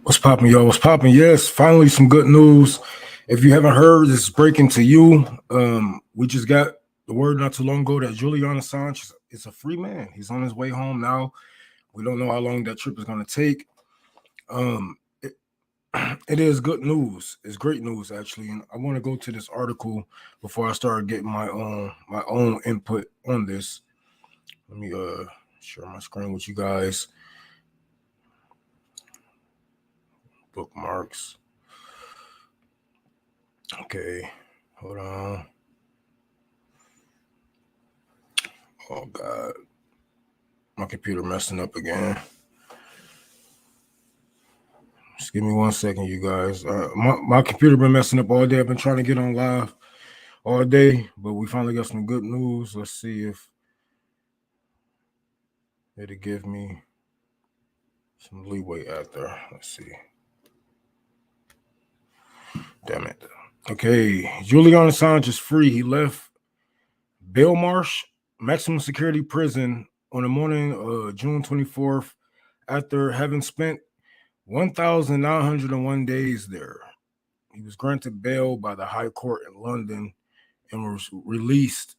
What's popping, y'all? What's popping? Yes, finally some good news. If you haven't heard, this is breaking to you. We just got the word not too long ago that Julian Assange is a free man. He's on his way home now. We don't know how long that trip is going to take. It, it is good news. It's great news, actually. And I want to go to this article before I start getting my own input on this. Let me share my screen with you guys. Bookmarks. Okay, hold on. Oh God, my computer messing up again. Just give me 1 second, you guys. My computer been messing up all day. I've been trying to get on live all day, but we finally got some good news. Let's see if it'll give me some leeway after. Let's see. Damn it. Okay, Julian Assange is free. He left Belmarsh maximum security prison on the morning of June 24th after having spent 1,901 days there. He was granted bail by the High Court in London and was released.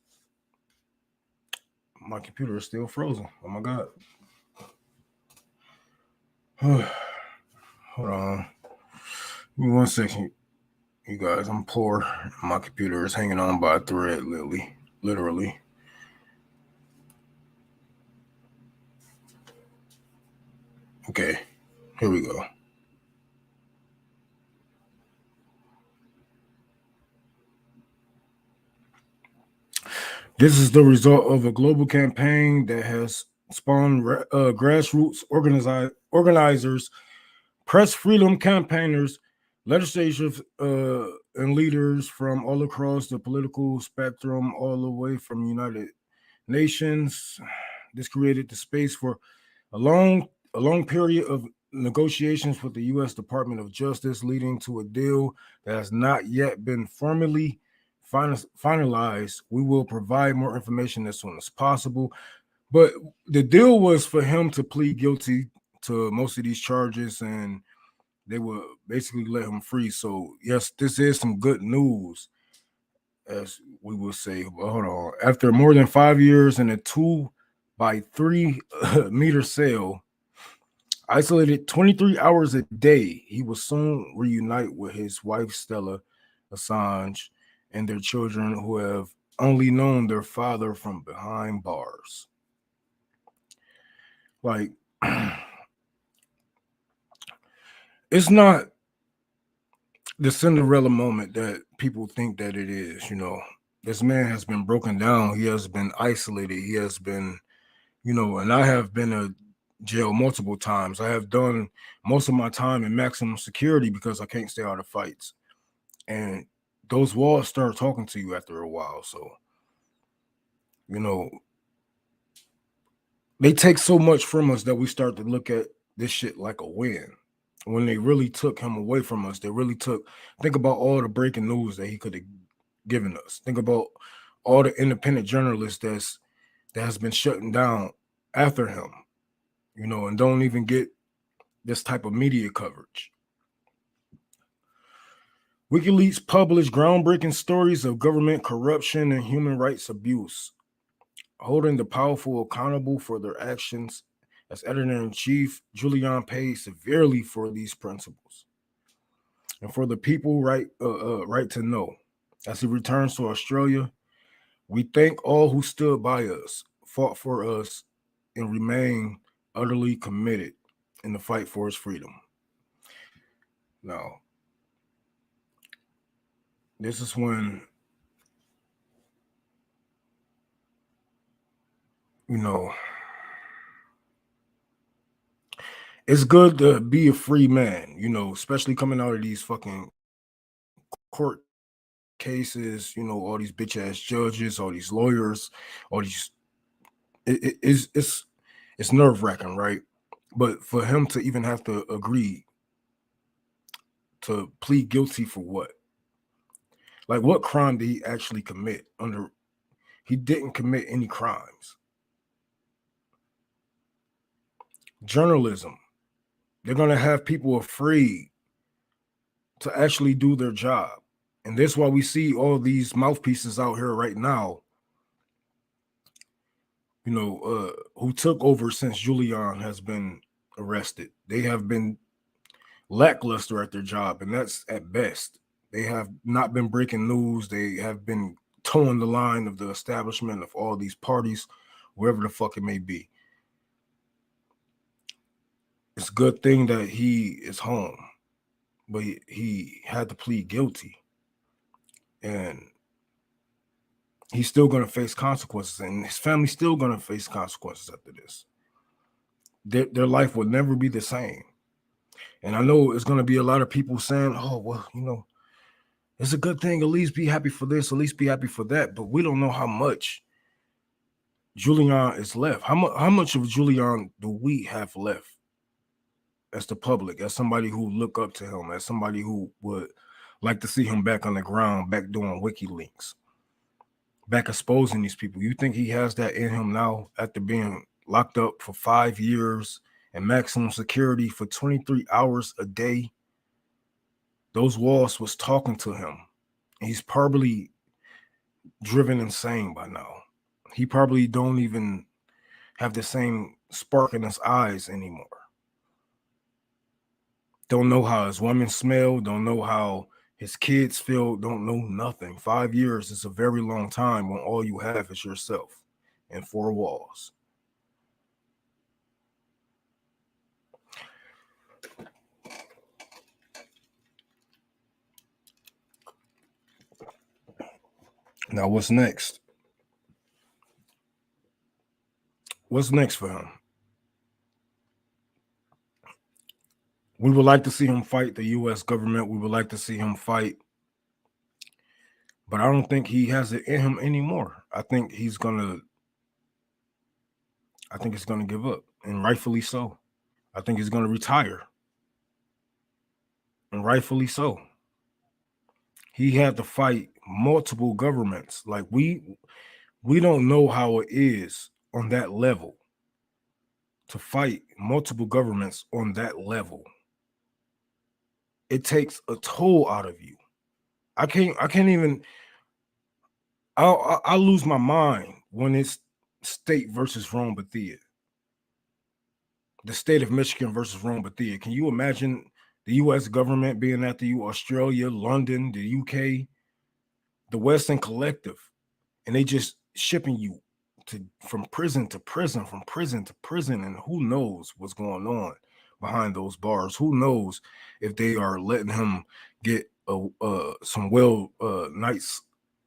My computer is still frozen. Oh my God. Hold on. Give me 1 second. You guys, I'm poor. My computer is hanging on by a thread, literally. Okay, here we go. This is the result of a global campaign that has spawned grassroots organizers, press freedom campaigners, legislators, and leaders from all across the political spectrum, all the way from United Nations. This created the space for a long period of negotiations with the U.S. Department of Justice, leading to a deal that has not yet been formally finalized. We will provide more information as soon as possible. But the deal was for him to plead guilty to most of these charges, and they will basically let him free. So yes, this is some good news, as we will say. But hold on. After more than 5 years in a 2 by 3 meter cell, isolated 23 hours a day, he will soon reunite with his wife Stella Assange and their children, who have only known their father from behind bars. Like, it's not the Cinderella moment that people think that it is. This man has been broken down. He has been isolated. He has been, and I have been a jail multiple times. I have done most of my time in maximum security because I can't stay out of fights. And those walls start talking to you after a while. So, they take so much from us that we start to look at this shit like a win. When they really took him away from us, think about all the breaking news that he could have given us. Think about all the independent journalists that has been shutting down after him, and don't even get this type of media coverage. WikiLeaks published groundbreaking stories of government corruption and human rights abuse, holding the powerful accountable for their actions. As editor-in-chief, Julian paid severely for these principles and for the people right to know. As he returns to Australia, we thank all who stood by us, fought for us, and remain utterly committed in the fight for his freedom. Now, this is when, it's good to be a free man, especially coming out of these fucking court cases, all these bitch ass judges, all these lawyers, all these, it's nerve wracking, right? But for him to even have to agree to plead guilty for what? Like, what crime did he actually commit? He didn't commit any crimes. Journalism, they're going to have people afraid to actually do their job. And that's why we see all these mouthpieces out here right now, who took over since Julian has been arrested. They have been lackluster at their job, and that's at best. They have not been breaking news. They have been towing the line of the establishment of all these parties, wherever the fuck it may be. It's a good thing that he is home, but he had to plead guilty, and he's still going to face consequences, and his family's still going to face consequences after this. Their life will never be the same. And I know it's going to be a lot of people saying, oh, well, it's a good thing. At least be happy for this. At least be happy for that. But we don't know how much Julian is left. How much of Julian do we have left as the public, as somebody who look up to him, as somebody who would like to see him back on the ground, back doing WikiLeaks, back exposing these people? You think he has that in him now after being locked up for 5 years and maximum security for 23 hours a day? Those walls was talking to him. He's probably driven insane by now. He probably don't even have the same spark in his eyes anymore. Don't know how his women smell, don't know how his kids feel, don't know nothing. 5 years is a very long time when all you have is yourself and 4 walls. Now, what's next? What's next for him? We would like to see him fight the U.S. government. We would like to see him fight. But I don't think he has it in him anymore. I think he's gonna give up, and rightfully so. I think he's gonna retire, and rightfully so. He had to fight multiple governments. Like we don't know how it is on that level to fight multiple governments on that level. It takes a toll out of you. I can't even. I lose my mind when it's state versus Rome Bethia. The state of Michigan versus Rome Bethia. Can you imagine the U.S. government being after you, Australia, London, the U.K., the Western Collective, and they just shipping you from prison to prison, from prison to prison, and who knows what's going on behind those bars? Who knows if they are letting him get some night's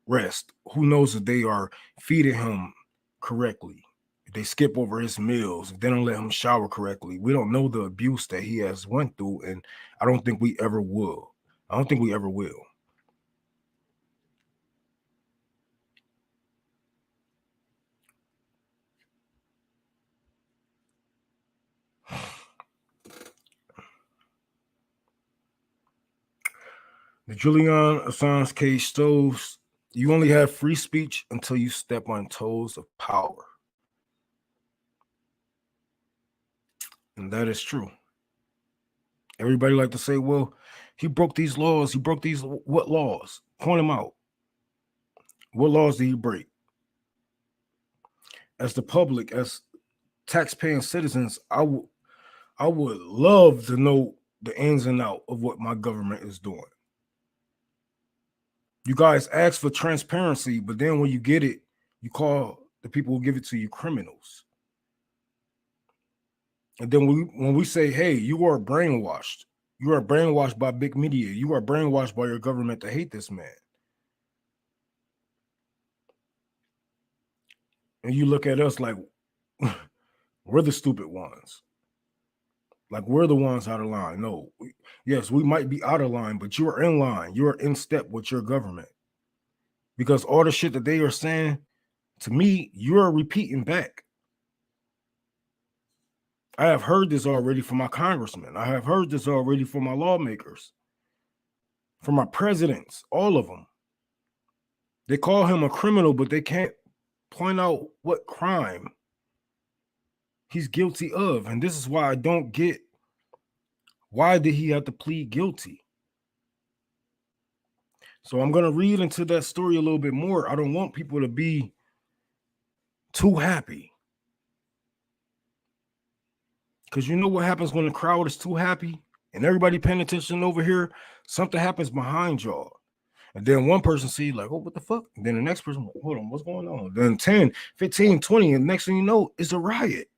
rest? Who knows if they are feeding him correctly? If they skip over his meals, if they don't let him shower correctly? We don't know the abuse that he has went through, and I don't think we ever will. I don't think we ever will. The Julian Assange case shows you only have free speech until you step on toes of power. And that is true. Everybody like to say, well, he broke these laws. He broke these. What laws? Point them out. What laws did he break? As the public, as tax-paying citizens, I would love to know the ins and out of what my government is doing. You guys ask for transparency, but then when you get it, you call the people who give it to you criminals. And then when we say, hey, you are brainwashed. You are brainwashed by big media. You are brainwashed by your government to hate this man. And you look at us like we're the stupid ones. Like we're the ones out of line. No, yes, we might be out of line, but you are in line. You are in step with your government. Because all the shit that they are saying, to me, you're repeating back. I have heard this already from my congressmen. I have heard this already from my lawmakers, from my presidents, all of them. They call him a criminal, but they can't point out what crime he's guilty of. And this is why I don't get, why did he have to plead guilty? So I'm going to read into that story a little bit more. I don't want people to be too happy. Because you know what happens when the crowd is too happy and everybody paying attention over here? Something happens behind y'all. And then one person see like, oh, what the fuck? And then the next person, hold on, what's going on? Then 10, 15, 20, and next thing you know, it's a riot.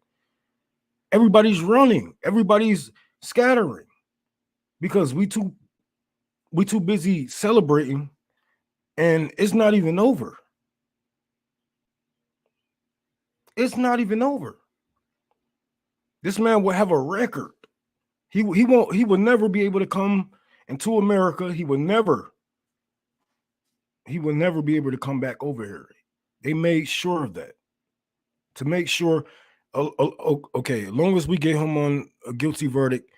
Everybody's running. Everybody's scattering. Because we too busy celebrating, and it's not even over. It's not even over. This man will have a record. He will never be able to come into America. He will never be able to come back over here. They made sure of that. To make sure, okay, as long as we get him on a guilty verdict,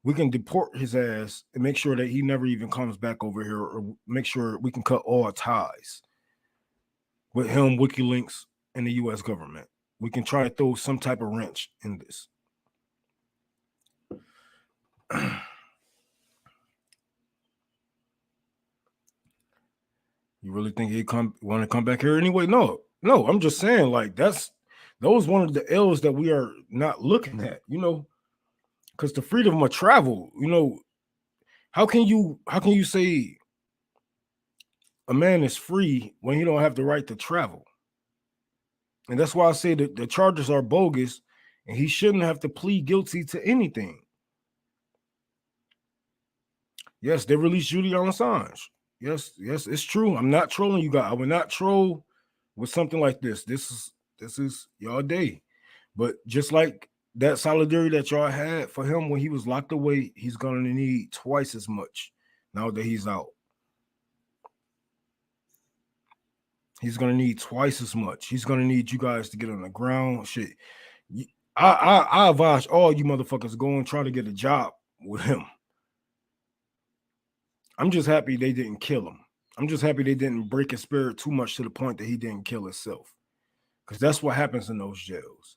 we can deport his ass and make sure that he never even comes back over here, or make sure we can cut all ties with him, WikiLeaks, and the U.S. government. We can try to throw some type of wrench in this. You really think he want to come back here anyway? No, I'm just saying, like, those one of the L's that we are not looking at, because the freedom of travel, how can you say a man is free when he don't have the right to travel? And that's why I say that the charges are bogus, and he shouldn't have to plead guilty to anything. Yes, they released Julian Assange. Yes, it's true. I'm not trolling you guys. I would not troll with something like this. This is y'all day. But just like that solidarity that y'all had for him when he was locked away, he's gonna need twice as much now that he's out. He's gonna need twice as much. He's gonna need you guys to get on the ground. Shit. I advise all you motherfuckers go and try to get a job with him. I'm just happy they didn't kill him. I'm just happy they didn't break his spirit too much to the point that he didn't kill himself. Because that's what happens in those jails.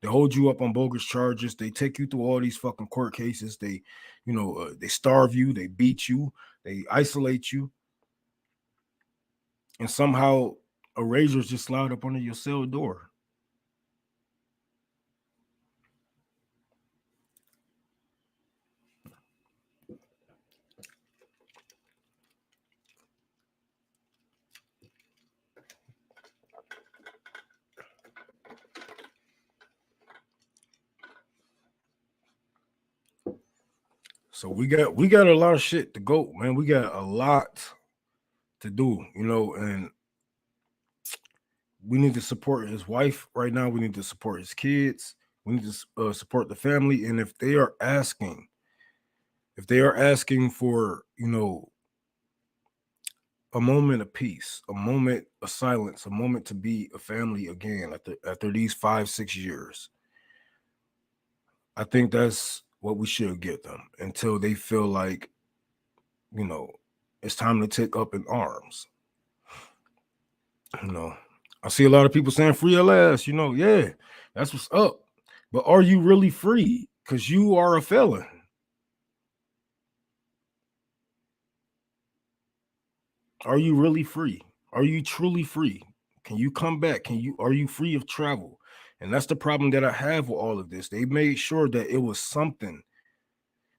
They hold you up on bogus charges. They take you through all these fucking court cases. They, they starve you. They beat you. They isolate you. And somehow a razor's just slide up under your cell door. So we got a lot of shit to go, man. We got a lot to do, and we need to support his wife right now. We need to support his kids. We need to support the family. And if they are asking for, a moment of peace, a moment of silence, a moment to be a family again after these 5-6 years, I think that's what we should get them until they feel like, it's time to take up in arms. I see a lot of people saying free your ass, yeah, that's what's up. But are you really free? Because you are a felon. Are you really free? Are you truly free? Can you come back? Are you free of travel? And that's the problem that I have with all of this. They made sure that it was something,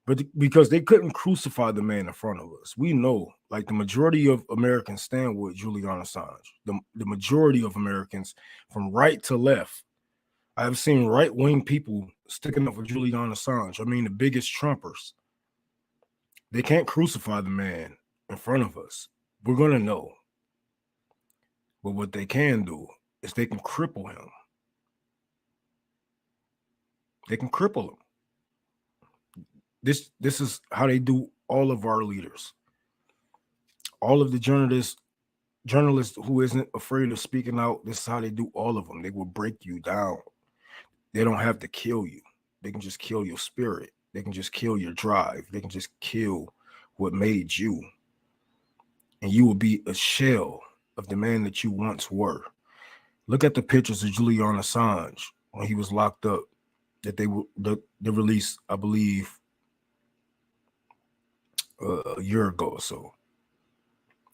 but because they couldn't crucify the man in front of us. We know, like, the majority of Americans stand with Julian Assange. The majority of Americans, from right to left, I've seen right-wing people sticking up for Julian Assange. I mean, the biggest Trumpers. They can't crucify the man in front of us. We're going to know. But what they can do is they can cripple him. They can cripple him. This is how they do all of our leaders. All of the journalists who isn't afraid of speaking out, this is how they do all of them. They will break you down. They don't have to kill you. They can just kill your spirit. They can just kill your drive. They can just kill what made you. And you will be a shell of the man that you once were. Look at the pictures of Julian Assange when he was locked up that they released, I believe, a year ago or so.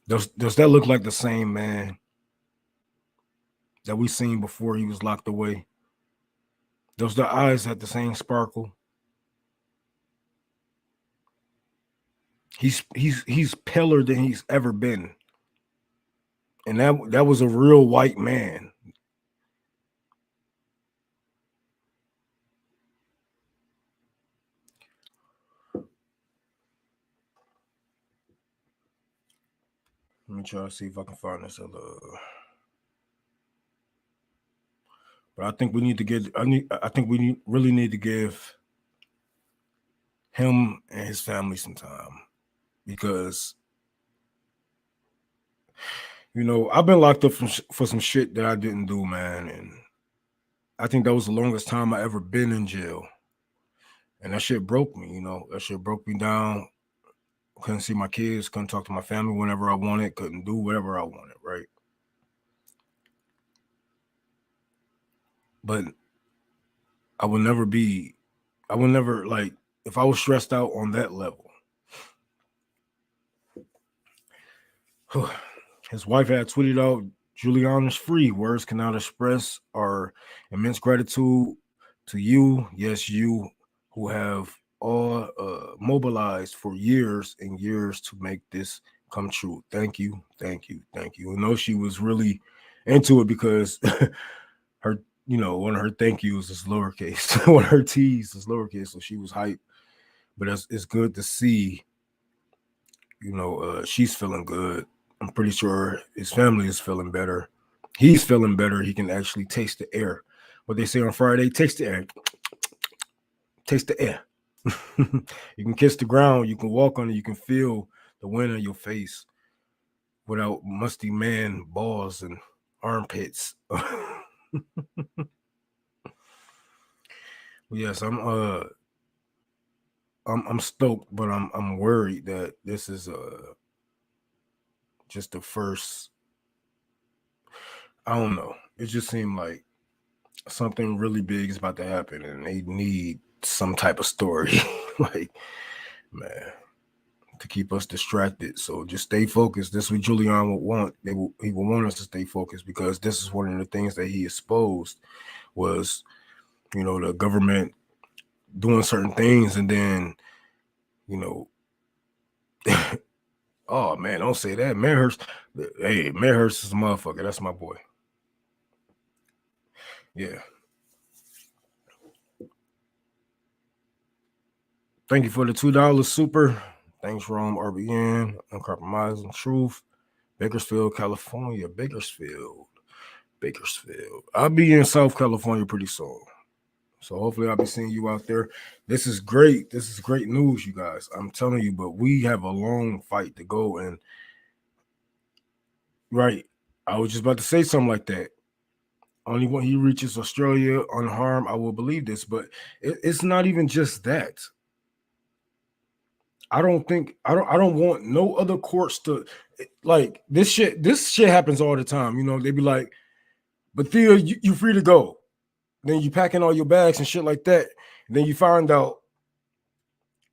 Does that look like the same man that we seen before he was locked away? Does the eyes have the same sparkle? He's paler than he's ever been, and that was a real white man. Let me try to see if I can find this other. But I think we need to get. I think we really need to give him and his family some time, because I've been locked up for some shit that I didn't do, man, and I think that was the longest time I ever been in jail, and that shit broke me. That shit broke me down. Couldn't see my kids, couldn't talk to my family whenever I wanted, couldn't do whatever I wanted, right? But I would never like, if I was stressed out on that level. His wife had tweeted out, "Julian is free. Words cannot express our immense gratitude to you. Yes, you who have all mobilized for years and years to make this come true. Thank you, thank you, thank you." She was really into it because her, one of her thank yous is lowercase, one of her T's is lowercase, so she was hyped. But it's good to see, she's feeling good. I'm pretty sure his family is feeling better. He's feeling better. He can actually taste the air. What they say on Friday, taste the air. Taste the air. You can kiss the ground. You can walk on it. You can feel the wind on your face without musty man balls and armpits. Yes, I'm stoked, but I'm worried that this is just the first. I don't know. It just seemed like something really big is about to happen, and they need some type of story, like, man, to keep us distracted. So just stay focused. This is what Julian would want. He would want us to stay focused, because this is one of the things that he exposed was, the government doing certain things, and then, oh man, don't say that. Mayor Hurst is a motherfucker. That's my boy. Yeah. Thank you for the $2 super. Thanks, Rome, RBN, Uncompromising Truth, Bakersfield, California. Bakersfield. I'll be in South California pretty soon, so hopefully I'll be seeing you out there. This is great. This is great news, you guys. I'm telling you, but we have a long fight to go. And right, I was just about to say something like that. Only when he reaches Australia unharmed, I will believe this. But it's not even just that. I don't want no other courts to, like, this shit. This shit happens all the time. They be like, "But Theo, you free to go." Then you pack in all your bags and shit like that. And then you find out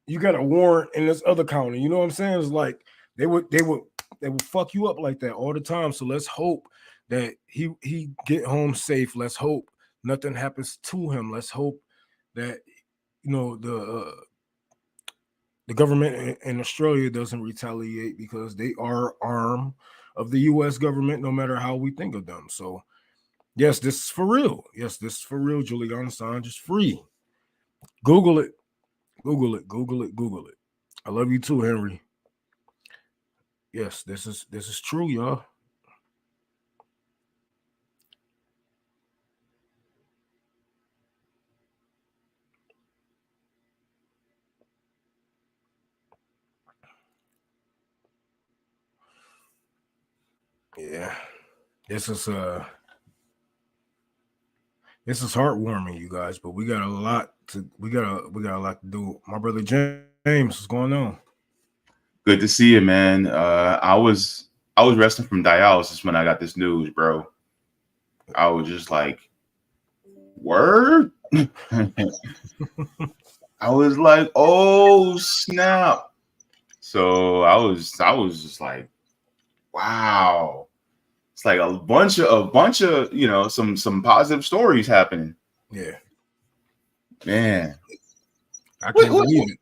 you got a warrant in this other county. You know what I'm saying? It's like they would fuck you up like that all the time. So let's hope that he get home safe. Let's hope nothing happens to him. Let's hope that the government in Australia doesn't retaliate, because they are arm of the U.S. government, no matter how we think of them. So yes, this is for real. Yes, this is for real. Julian Assange is free. Google it. Google it. Google it. Google it. I love you too, Henry. Yes, this is true, y'all. Yeah. This is heartwarming, you guys, but we got a lot to do. My brother James, what's going on? Good to see you, man. I was resting from dialysis when I got this news, bro. I was just like, word. I was like, oh snap. So I was just like, wow. It's like a bunch of some positive stories happening. Yeah, Man. I What can't what believe it.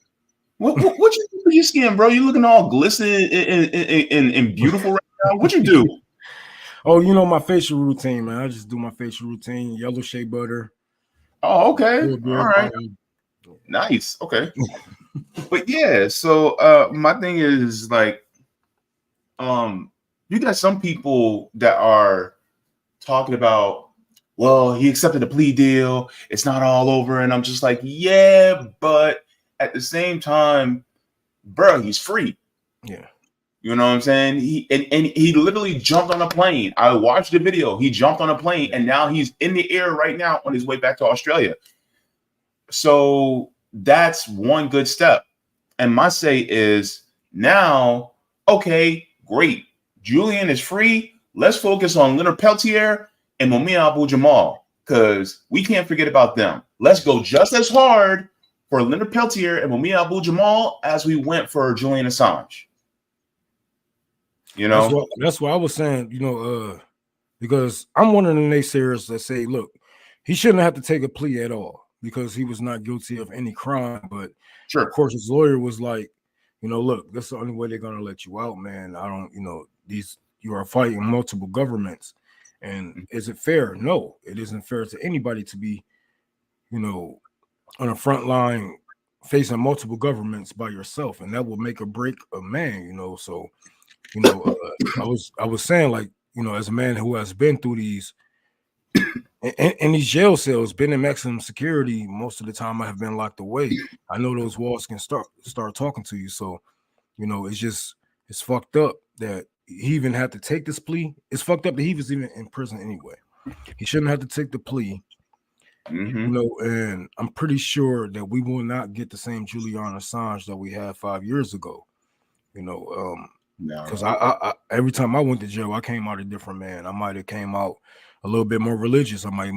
what you do for your skin, bro? You looking all glistening and beautiful right now. What you do? Oh, you know my facial routine, man. I just do my facial routine: yellow shea butter, Oh, okay. little All beard right. balm. Nice. Okay. But yeah, so my thing is like you got some people that are talking about, well, he accepted a plea deal, it's not all over, and I'm just like, yeah, but at the same time, bro, he's free. Yeah, You know what I'm saying? And he literally jumped on a plane. I watched the video. He jumped on a plane and now he's in the air right now on his way back to Australia. So that's one good step. And my say is now, okay, great. Julian is free. Let's focus on Leonard Peltier and Mumia Abu Jamal because we can't forget about them. Let's go just as hard for Leonard Peltier and Mumia Abu Jamal as we went for Julian Assange. You know? that's what I was saying. Because I'm one of the naysayers that say, look, he shouldn't have to take a plea at all because he was not guilty of any crime. But of Sure. course, his lawyer was like, look, that's the only way they're gonna let you out, man. I don't, you are fighting multiple governments, and is it fair? No, it isn't fair to anybody to be, on the front line facing multiple governments by yourself, and that will make or break a man. So I was saying, like, as a man who has been through these in these jail cells, been in maximum security most of the time, I have been locked away. I know those walls can start talking to you. So it's fucked up that he even had to take this plea. It's fucked up that he was even in prison anyway. He shouldn't have to take the plea. And I'm pretty sure that we will not get the same Julian Assange that we had 5 years ago. Because I every time I went to jail, I came out a different man. I might have came out a little bit more religious. I might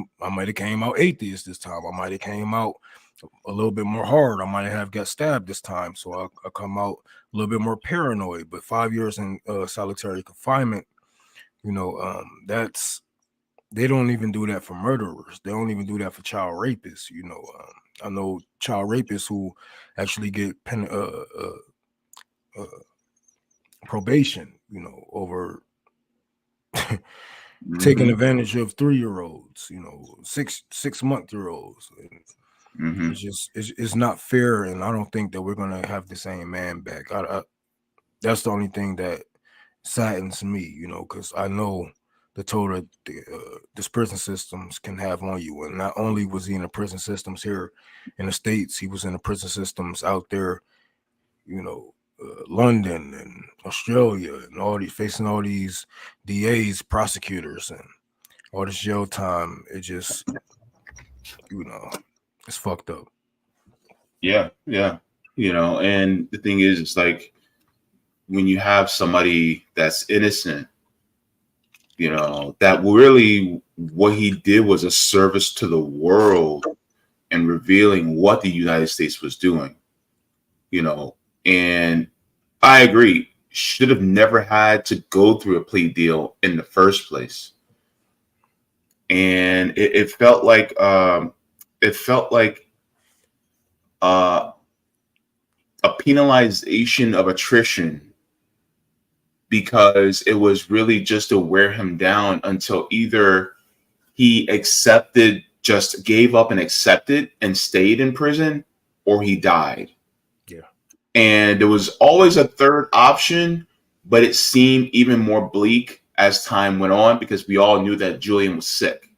have came out atheist this time. I might have came out a little bit more hard. I might have got stabbed this time. So I come out a little bit more paranoid. But 5 years in solitary confinement, that's, they don't even do that for murderers. They don't even do that for child rapists. I know child rapists who actually get probation, over taking advantage of 3-year-olds, 6-month-year-olds. It's not fair, and I don't think that we're gonna have the same man back. That's the only thing that saddens me, because I know the toll this prison systems can have on you. And not only was he in the prison systems here in the States, he was in the prison systems out there, London and Australia, and all these, facing all these DAs, prosecutors, and all this jail time. It just, it's fucked up. Yeah. And the thing is, it's like when you have somebody that's innocent, that really what he did was a service to the world and revealing what the United States was doing, and I agree, should have never had to go through a plea deal in the first place. And it felt like uh, a penalization of attrition because it was really just to wear him down until either he just gave up and accepted and stayed in prison, or he died. Yeah. And there was always a third option, but it seemed even more bleak as time went on because we all knew that Julian was sick.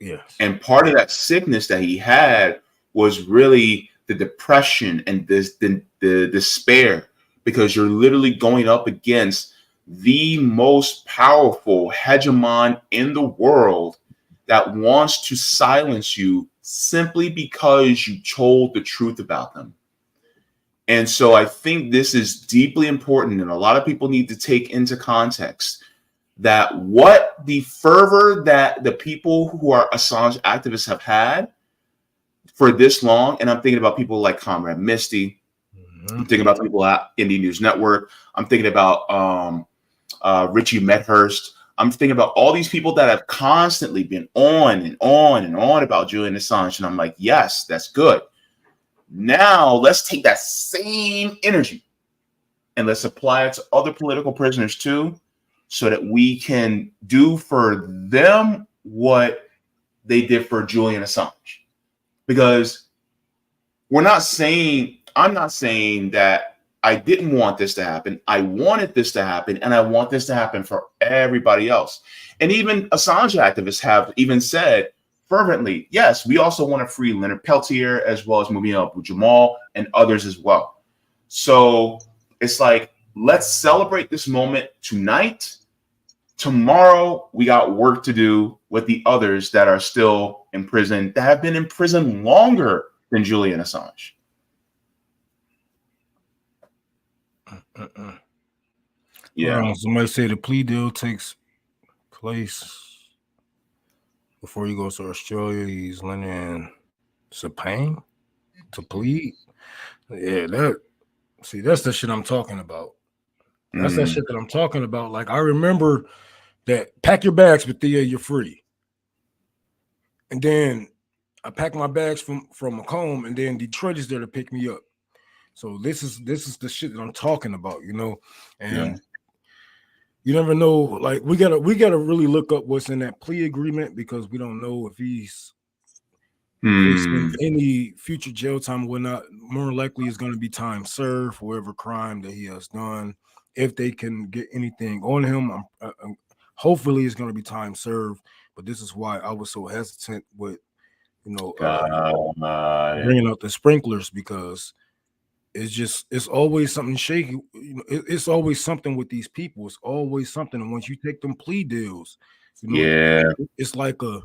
Yes. And part of that sickness that he had was really the depression and the despair, because you're literally going up against the most powerful hegemon in the world that wants to silence you simply because you told the truth about them. And so I think this is deeply important, and a lot of people need to take into context that what the fervor that the people who are Assange activists have had for this long, and I'm thinking about people like Comrade Misty, I'm thinking about people at Indie News Network, I'm thinking about Richie Medhurst, I'm thinking about all these people that have constantly been on and on and on about Julian Assange, and I'm like, yes, that's good. Now let's take that same energy and let's apply it to other political prisoners too, so that we can do for them what they did for Julian Assange. Because I'm not saying that I didn't want this to happen. I wanted this to happen, and I want this to happen for everybody else. And even Assange activists have even said fervently, yes, we also want to free Leonard Peltier as well as Mumia Abu-Jamal and others as well. So it's like, let's celebrate this moment tonight. Tomorrow, we got work to do with the others that are still in prison, that have been in prison longer than Julian Assange. Yeah. Somebody say the plea deal takes place before he goes to Australia. He's lending Sapang to plead. Yeah, that's the shit I'm talking about. That's that shit that I'm talking about. Like, I remember that pack your bags, Bethia, you're free. And then I packed my bags from Macomb, and then Detroit is there to pick me up. So this is the shit that I'm talking about, you know. And you never know. Like, we gotta really look up what's in that plea agreement, because we don't know if he's facing any future jail time or whatnot. More likely is going to be time served for whatever crime that he has done. If they can get anything on him, hopefully it's going to be time served. But this is why I was so hesitant with, you know, bringing out the sprinklers, because it's always something shaky. You know, it's always something with these people. It's always something. And once you take them plea deals, you know, it's like a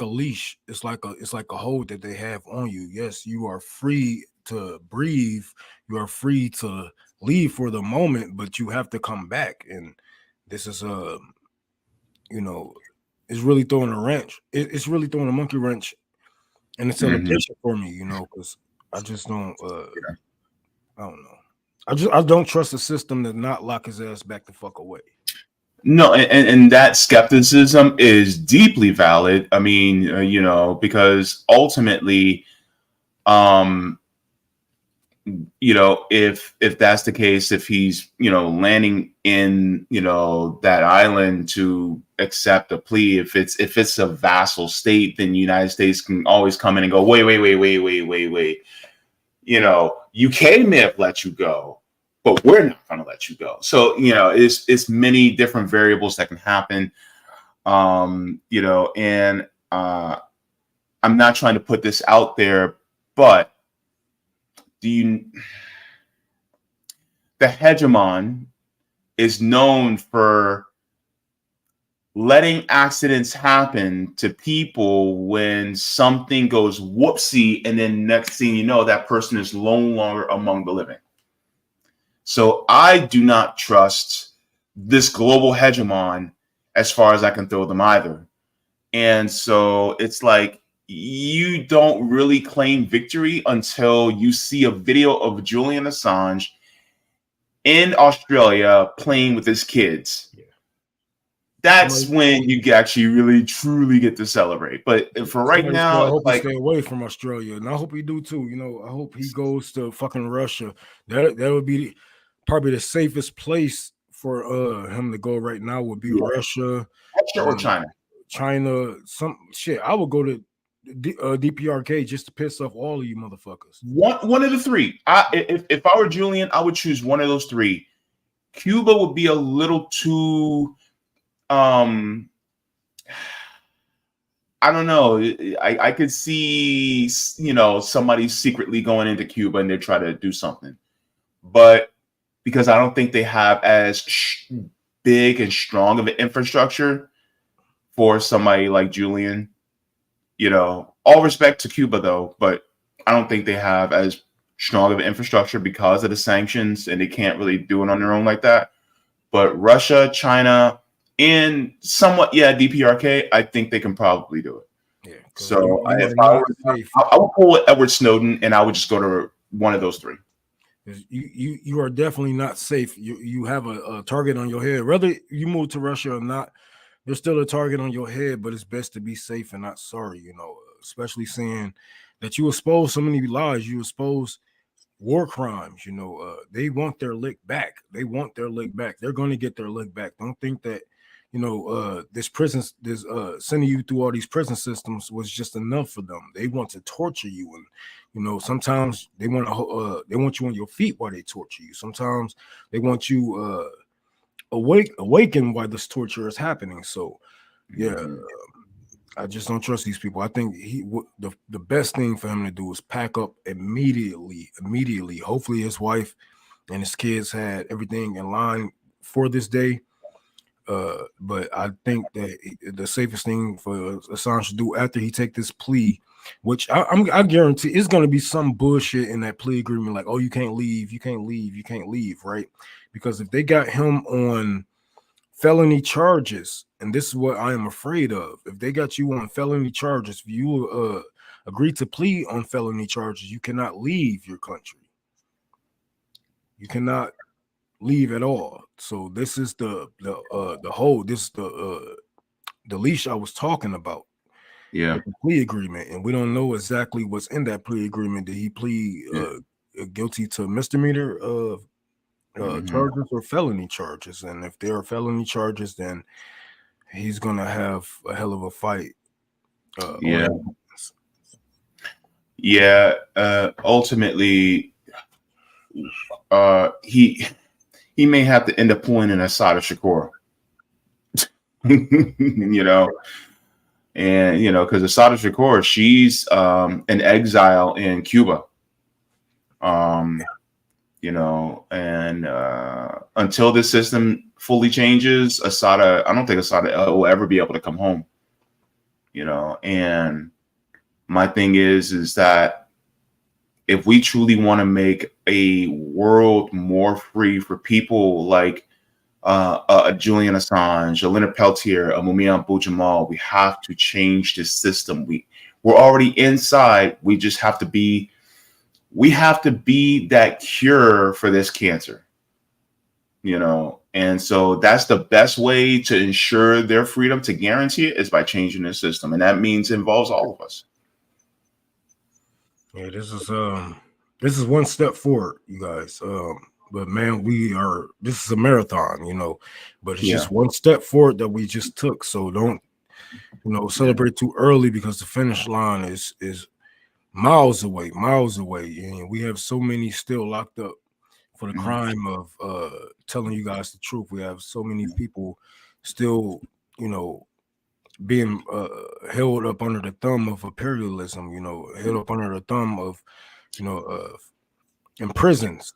leash. It's like a hold that they have on you. Yes, you are free to breathe. You are free to leave for the moment, but you have to come back. And this is you know, it's really throwing a wrench. It's really throwing a monkey wrench in the celebration for me, you know, because I just don't I don't know. I don't trust the system to not lock his ass back the fuck away. No, and that skepticism is deeply valid. I mean, you know, because ultimately, you know, if that's the case, if he's, you know, landing in, you know, that island to accept a plea, if it's a vassal state, then the United States can always come in and go, wait. You know, UK may have let you go, but we're not going to let you go. So, you know, it's many different variables that can happen. You know, and I'm not trying to put this out there, but the hegemon is known for letting accidents happen to people when something goes whoopsie, and then next thing you know, that person is no longer among the living. So I do not trust this global hegemon as far as I can throw them either. And so it's like, you don't really claim victory until you see a video of Julian Assange in Australia playing with his kids. That's when you actually really truly get to celebrate. But for right now, I hope he stay away from Australia, and I hope he do too. You know, I hope he goes to fucking Russia. That would be probably the safest place for him to go right now. Would be Russia, or China. Some shit. I would go to DPRK just to piss off all of you motherfuckers. One of the three. If I were Julian, I would choose one of those three. Cuba would be a little too. I don't know. I could see, you know, somebody secretly going into Cuba and they try to do something, but because I don't think they have as big and strong of an infrastructure for somebody like Julian. You know, all respect to Cuba though, but I don't think they have as strong of an infrastructure because of the sanctions, and they can't really do it on their own like that. But Russia, China, and somewhat, yeah, DPRK, I think they can probably do it. Yeah, because So you if are I not was, safe. I would pull Edward Snowden, and I would just go to one of those three. You are definitely not safe. You have a target on your head. Whether you move to Russia or not, there's still a target on your head. But it's best to be safe and not sorry. You know, especially seeing that you expose so many lies. You expose war crimes. You know, they want their lick back. They want their lick back. They're going to get their lick back. Don't think that, you know, this prison, this sending you through all these prison systems was just enough for them. They want to torture you, and you know, sometimes they want you on your feet while they torture you. Sometimes they want you awaken while this torture is happening. So yeah, I just don't trust these people. I think the best thing for him to do is pack up immediately. Immediately. Hopefully, his wife and his kids had everything in line for this day. But I think that the safest thing for Assange to do after he take this plea, which I guarantee it's going to be some bullshit in that plea agreement, like, oh, you can't leave, you can't leave, you can't leave, right? Because if they got him on felony charges, and this is what I am afraid of. If they got you on felony charges, if you agree to plea on felony charges, you cannot leave your country. You cannot leave at all. So this is the leash I was talking about. Yeah. The plea agreement, and we don't know exactly what's in that plea agreement. Did he plead guilty to misdemeanor charges or felony charges? And if there are felony charges, then he's gonna have a hell of a fight. Yeah. Yeah. Ultimately, he may have to end up pulling in Asada Shakur. You know, and you know, because Asada Shakur, she's in exile in Cuba. You know, and until this system fully changes, I don't think Asada will ever be able to come home. You know, and my thing is that if we truly want to make a world more free for people like a Julian Assange, a Leonard Peltier, a Mumia Abu-Jamal, we have to change this system. We're already inside. We just have to be. We have to be that cure for this cancer. You know, and so that's the best way to ensure their freedom, to guarantee it, is by changing the system, and that means involves all of us. Yeah, this is one step forward, you guys. But man, this is a marathon, you know, but it's just one step forward that we just took. So don't, you know, celebrate too early, because the finish line is miles away, and we have so many still locked up for the crime of telling you guys the truth. We have so many people still, you know, being held up under the thumb of imperialism, you know, held up under the thumb of, you know, in prisons.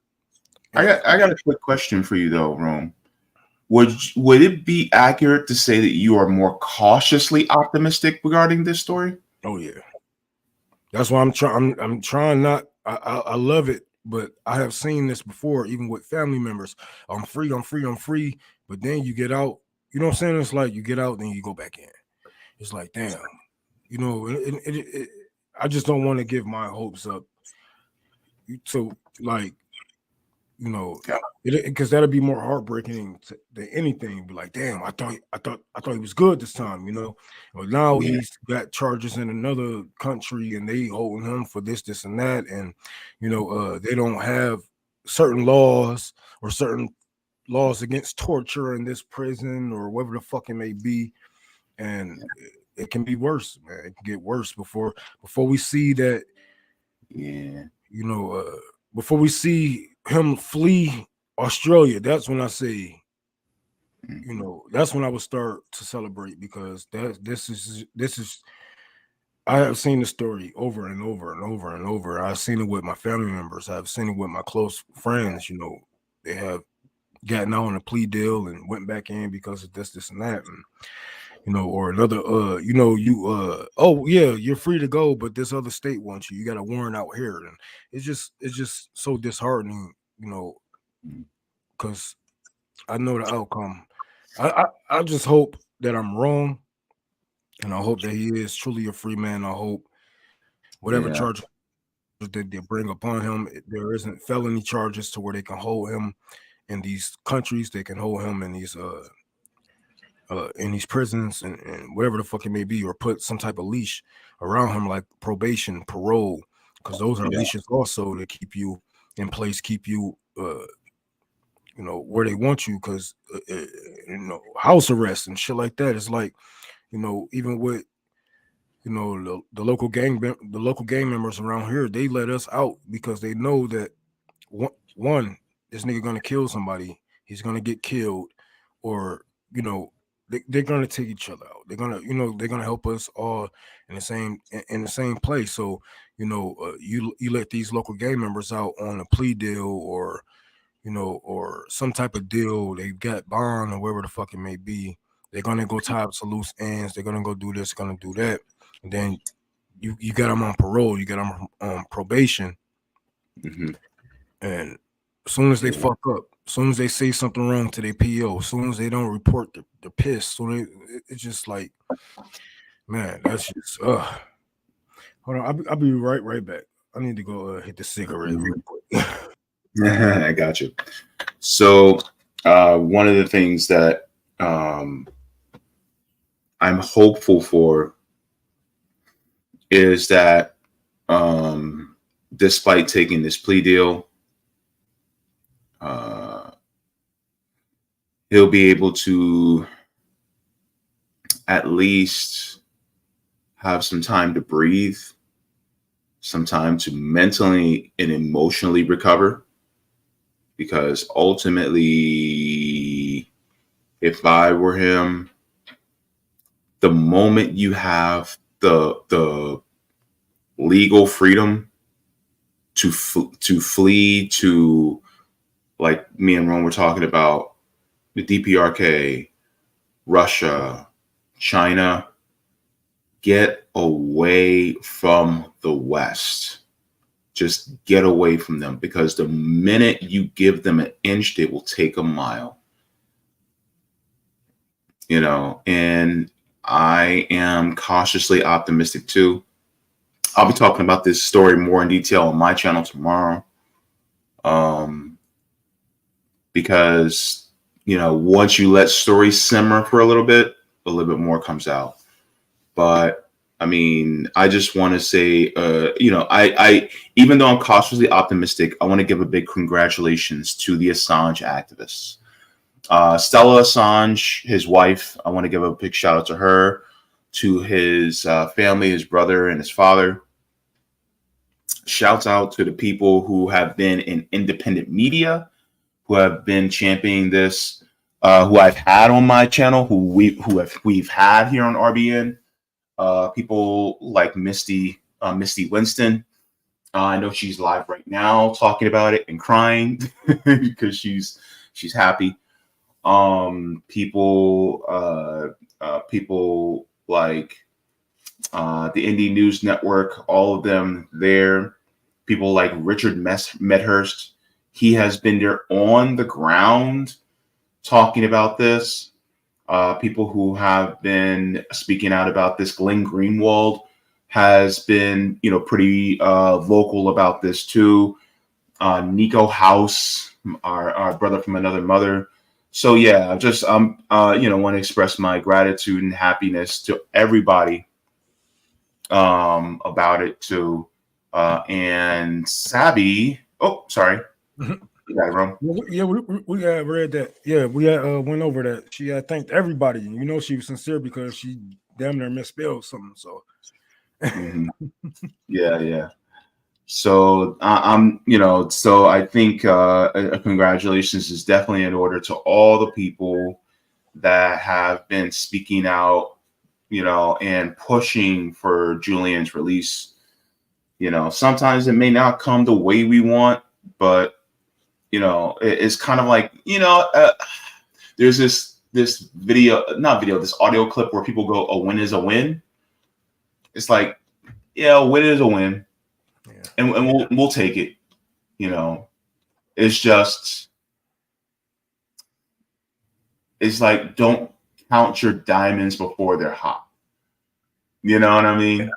I got a quick question for you though, Rome. Would it be accurate to say that you are more cautiously optimistic regarding this story? Oh yeah, that's why I'm trying. I'm trying not. I love it, but I have seen this before, even with family members. I'm free. But then you get out. You know what I'm saying? It's like you get out, then you go back in. It's like, damn, you know. I just don't want to give my hopes up. So, like, you know, because that'll be more heartbreaking than anything. Be like, damn, I thought he was good this time, you know. But now he's got charges in another country, and they holding him for this, and that, and you know, they don't have certain laws against torture in this prison or whatever the fuck it may be, and it can be worse, man. It can get worse before we see that. Yeah, you know, before we see him flee Australia, that's when I say, you know, that's when I would start to celebrate, because this is I have seen the story over and over and over and over. I've seen it with my family members. I've seen it with my close friends. You know, they have gotten out on a plea deal and went back in because of this, and that, and you know, or another, you know, oh yeah, you're free to go, but this other state wants you. You got a warrant out here, and it's just so disheartening, you know, because I know the outcome, I just hope that I'm wrong, and I hope that he is truly a free man. I hope whatever Yeah. charges that they bring upon him, there isn't felony charges to where they can hold him in these countries. They can hold him in these prisons and whatever the fuck it may be, or put some type of leash around him, like probation, parole, because those are Yeah. leashes also to keep you in place, keep you, where they want you, because house arrest and shit like that. It's like, even with the local gang members around here, they let us out because they know that one, this nigga gonna kill somebody, he's gonna get killed, or they're gonna take each other out. They're gonna help us all in the same place. So you let these local gang members out on a plea deal, or some type of deal. They got bond or wherever the fuck it may be. They're gonna go tie up some loose ends. They're gonna go do this, gonna do that, and then you got them on parole. You got them on probation, Mm-hmm. and as soon as they Yeah. fuck up, as soon as they say something wrong to their PO, as soon as they don't report, they're pissed. So it's just like, man, that's just Hold on, I'll be right back. I need to go hit the cigarette real quick. I got you. So, one of the things that I'm hopeful for is that, despite taking this plea deal, he'll be able to at least have some time to breathe, some time to mentally and emotionally recover. Because ultimately, if I were him, the moment you have the legal freedom to flee to, like me and Ron were talking about, the DPRK, Russia, China, get away from the West. Just get away from them, because the minute you give them an inch, they will take a mile. And I am cautiously optimistic too. I'll be talking about this story more in detail on my channel tomorrow. Because, once you let stories simmer for a little bit more comes out. But I mean, I just want to say, I even though I'm cautiously optimistic, I want to give a big congratulations to the Assange activists. Stella Assange, his wife, I want to give a big shout out to her, to his family, his brother and his father. Shouts out to the people who have been in independent media, who have been championing this, who I've had on my channel, who we've had here on RBN. People like Misty Winston. I know she's live right now talking about it and crying because she's happy. People like the Indie News Network, all of them there. People like Richard Medhurst. He has been there on the ground talking about this. People who have been speaking out about this. Glenn Greenwald has been, pretty vocal about this too. Nico House, our brother from another mother. So yeah, just want to express my gratitude and happiness to everybody about it too. And Sabi, oh sorry, you got it wrong. Yeah, we had read that. Yeah, we had went over that. She had thanked everybody. She was sincere because she damn near misspelled something. So Mm-hmm. Yeah. So so I think congratulations is definitely in order to all the people that have been speaking out, and pushing for Julian's release. Sometimes it may not come the way we want, but it's kind of like, there's this this audio clip where people go, "A win is a win." It's like, yeah, a win is a win. yeah. And we'll take it. It's just, It's like, don't count your diamonds before they're hot. You know what I mean?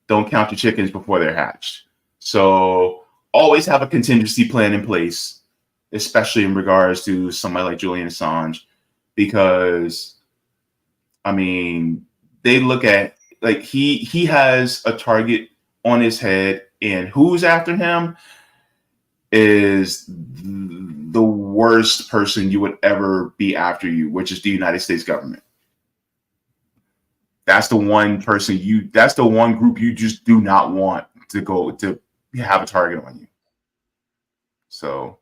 Don't count your chickens before they're hatched. So always have a contingency plan in place, especially in regards to somebody like Julian Assange, because I mean, they look at, like, he has a target on his head, and who's after him is the worst person you would ever be after you, which is the United States government. That's the one person that's the one group you just do not want to have a target on you. So,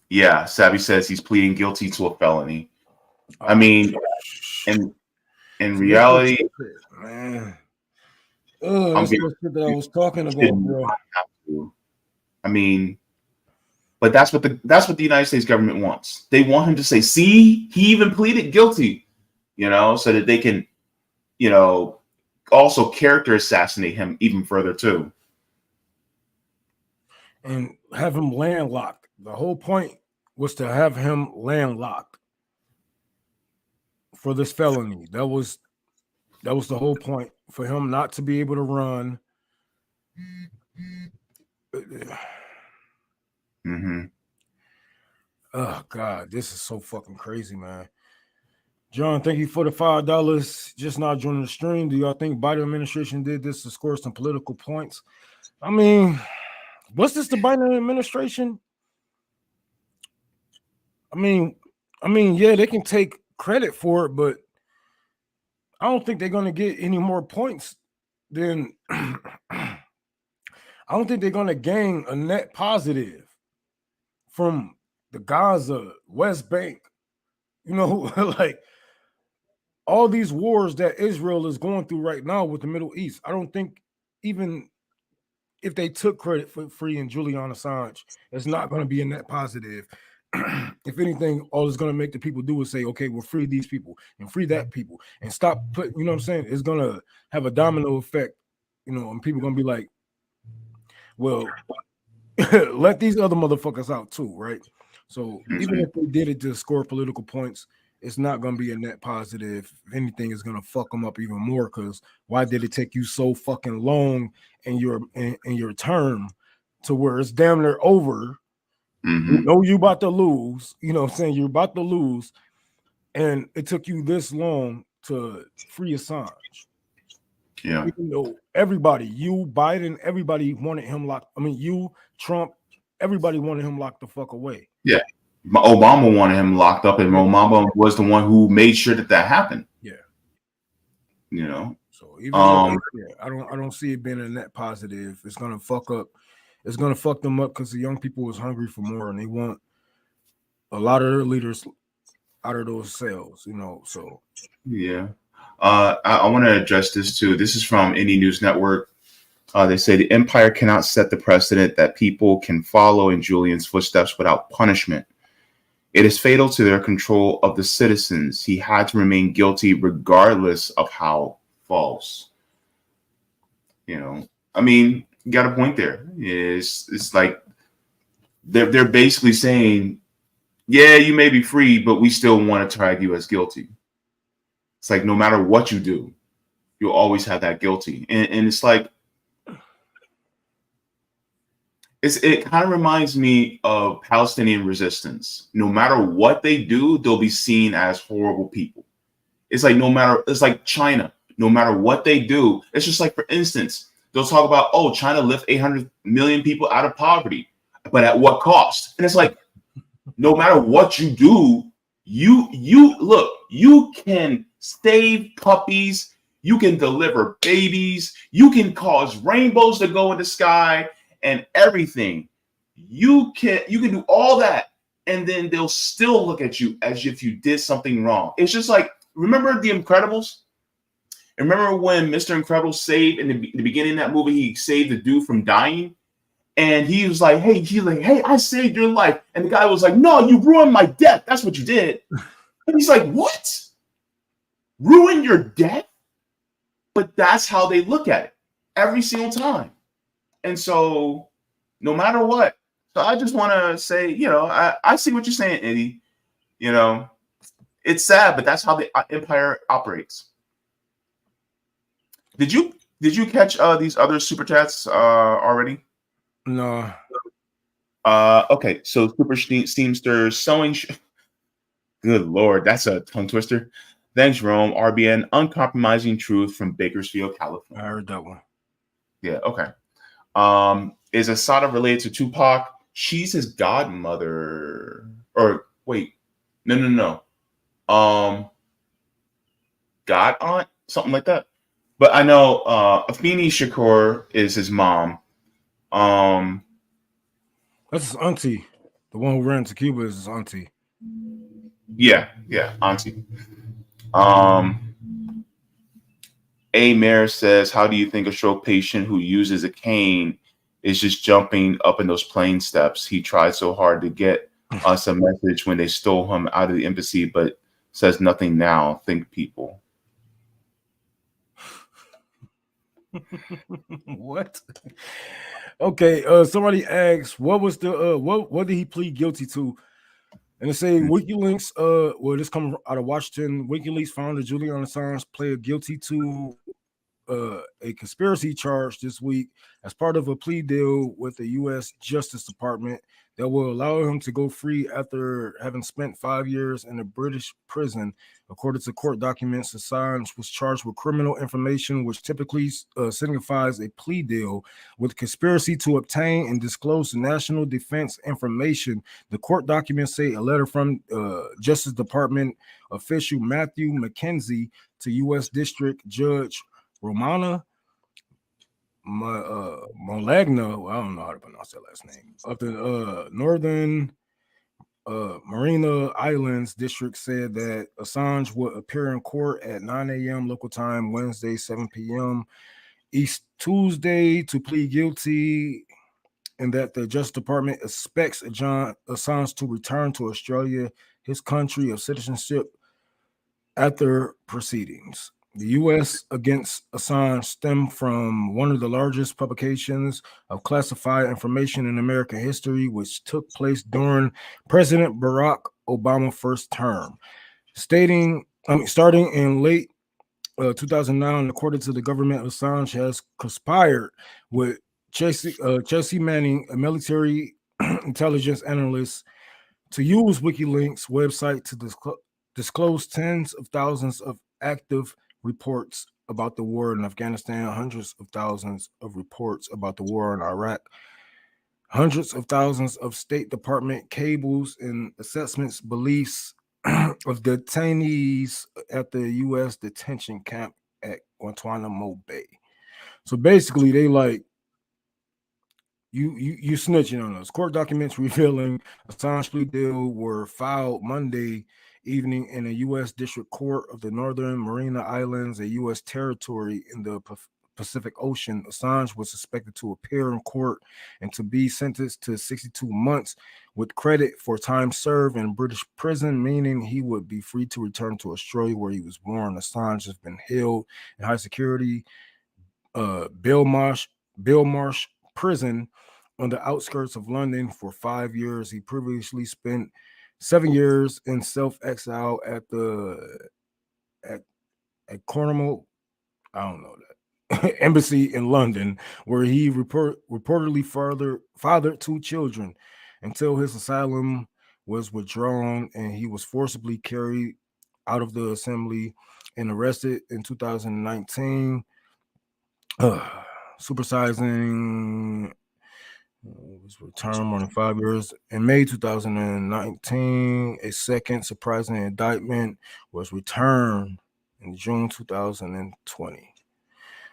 yeah, Savvy says he's pleading guilty to a felony. I mean, in reality, man. Oh, that's the shit that I was talking about, bro. I mean, but that's what the United States government wants. They want him to say, "See, he even pleaded guilty," so that they can, also character assassinate him even further too, and have him landlocked. The whole point was to have him landlocked for this felony. That was the whole point, for him not to be able to run. Mm-hmm. Oh God, this is so fucking crazy, man. John, thank you for the $5. Just not joining the stream. Do y'all think Biden administration did this to score some political points? I mean, what's this, the Biden administration? I mean, yeah, they can take credit for it, but I don't think they're going to get any more points than I don't think they're going to gain a net positive from the Gaza, West Bank, like all these wars that Israel is going through right now with the Middle East. I don't think even if they took credit for freeing Julian Assange, it's not going to be a net positive. If anything, all it's going to make the people do is say, okay, we'll free these people and free that people and stop putting, you know what I'm saying? It's going to have a domino effect, and people going to be like, well, let these other motherfuckers out too, right? So even if they did it to score political points, it's not going to be a net positive. If anything, it's going to fuck them up even more, because why did it take you so fucking long in your term to where it's damn near over? Mm-hmm. You know you about to lose, you know what I'm saying? You're about to lose, and it took you this long to free Assange. Yeah. Even though everybody, you, Biden, everybody wanted him locked. I mean, you, Trump, everybody wanted him locked the fuck away. Yeah. Obama wanted him locked up, and Obama was the one who made sure that happened. Yeah. So even though, I don't see it being a net positive. It's gonna fuck up. It's gonna fuck them up because the young people is hungry for more, and they want a lot of their leaders out of those cells, So yeah. I want to address this too. This is from Indie News Network. They say the empire cannot set the precedent that people can follow in Julian's footsteps without punishment. It is fatal to their control of the citizens. He had to remain guilty regardless of how false. I mean, you got a point there. It's like they're basically saying, yeah, you may be free, but we still want to tag you as guilty. It's like, no matter what you do, you'll always have that guilty. And it's like, it kind of reminds me of Palestinian resistance. No matter what they do, they'll be seen as horrible people. It's like China. No matter what they do, it's just like, for instance, they'll talk about, oh, China lift 800 million people out of poverty, but at what cost? And it's like, no matter what you do, you can save puppies, you can deliver babies, you can cause rainbows to go in the sky and everything. You can do all that, and then they'll still look at you as if you did something wrong. It's just like, remember The Incredibles? Remember when Mr. Incredible saved, in the beginning of that movie, he saved the dude from dying? And he was like, hey, I saved your life. And the guy was like, no, you ruined my death. That's what you did. And he's like, what? Ruin your death? But that's how they look at it every single time. And so no matter what, So I just want to say, I see what you're saying, Eddie. It's sad, but that's how the empire operates. Did you catch these other super chats already? No. Okay, so Super Steamster sewing. Good Lord, that's a tongue twister. Thanks, Rome. RBN, uncompromising truth from Bakersfield, California. I heard that one. Yeah, okay. Is Asada related to Tupac? She's his godmother. Or wait, no. God aunt, something like that. But I know Afeni Shakur is his mom. That's his auntie. The one who ran to Cuba is his auntie. Yeah, auntie. A Mayor says, how do you think a stroke patient who uses a cane is just jumping up in those plane steps? He tried so hard to get us a message when they stole him out of the embassy, but says nothing now. Think people. What? Okay, somebody asked, what was the what did he plead guilty to? And they say WikiLeaks, well, this comes out of Washington. WikiLeaks founder Julian Assange pleaded guilty to a conspiracy charge this week as part of a plea deal with the U.S. Justice Department that will allow him to go free after having spent 5 years in a British prison. According to court documents, Assange was charged with criminal information, which typically signifies a plea deal with conspiracy to obtain and disclose national defense information. The court documents say a letter from Justice Department official Matthew McKenzie to U.S. District Judge Romana Molagna, I don't know how to pronounce that last name, of the Northern Marina Islands District said that Assange would appear in court at 9 a.m. local time Wednesday, 7 p.m. East Tuesday to plead guilty, and that the Justice Department expects Assange to return to Australia, his country of citizenship, after proceedings. The U.S. against Assange stemmed from one of the largest publications of classified information in American history, which took place during President Barack Obama's first term. Starting in late 2009, according to the government, Assange has conspired with Chelsea Manning, a military intelligence analyst, to use WikiLeaks website to disclose tens of thousands of active reports about the war in Afghanistan, hundreds of thousands of reports about the war in Iraq, hundreds of thousands of State Department cables and assessments, beliefs of detainees at the U.S. detention camp at Guantanamo Bay. So basically, they like you snitching on us. Court documents revealing Assange plea deal were filed Monday evening in a U.S. District Court of the Northern Marina Islands, a U.S. territory in the Pacific Ocean. Assange was suspected to appear in court and to be sentenced to 62 months with credit for time served in British prison, meaning he would be free to return to Australia where he was born. Assange has been held in high security Belmarsh prison on the outskirts of London for 5 years. He previously spent 7 years in self-exile at Cornwall, I don't know that, embassy in London, where he reportedly fathered 2 children until his asylum was withdrawn and he was forcibly carried out of the assembly and arrested in 2019. Supersizing was returned more than 5 years. In May 2019, a second surprising indictment was returned in June 2020.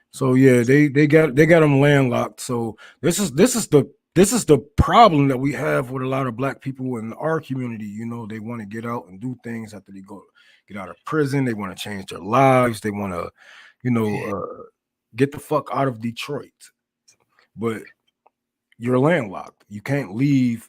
So yeah, they got them landlocked. So this is the problem that we have with a lot of Black people in our community. You know, they want to get out and do things after they get out of prison. They want to change their lives. They want to, get the fuck out of Detroit. But you're landlocked. You can't leave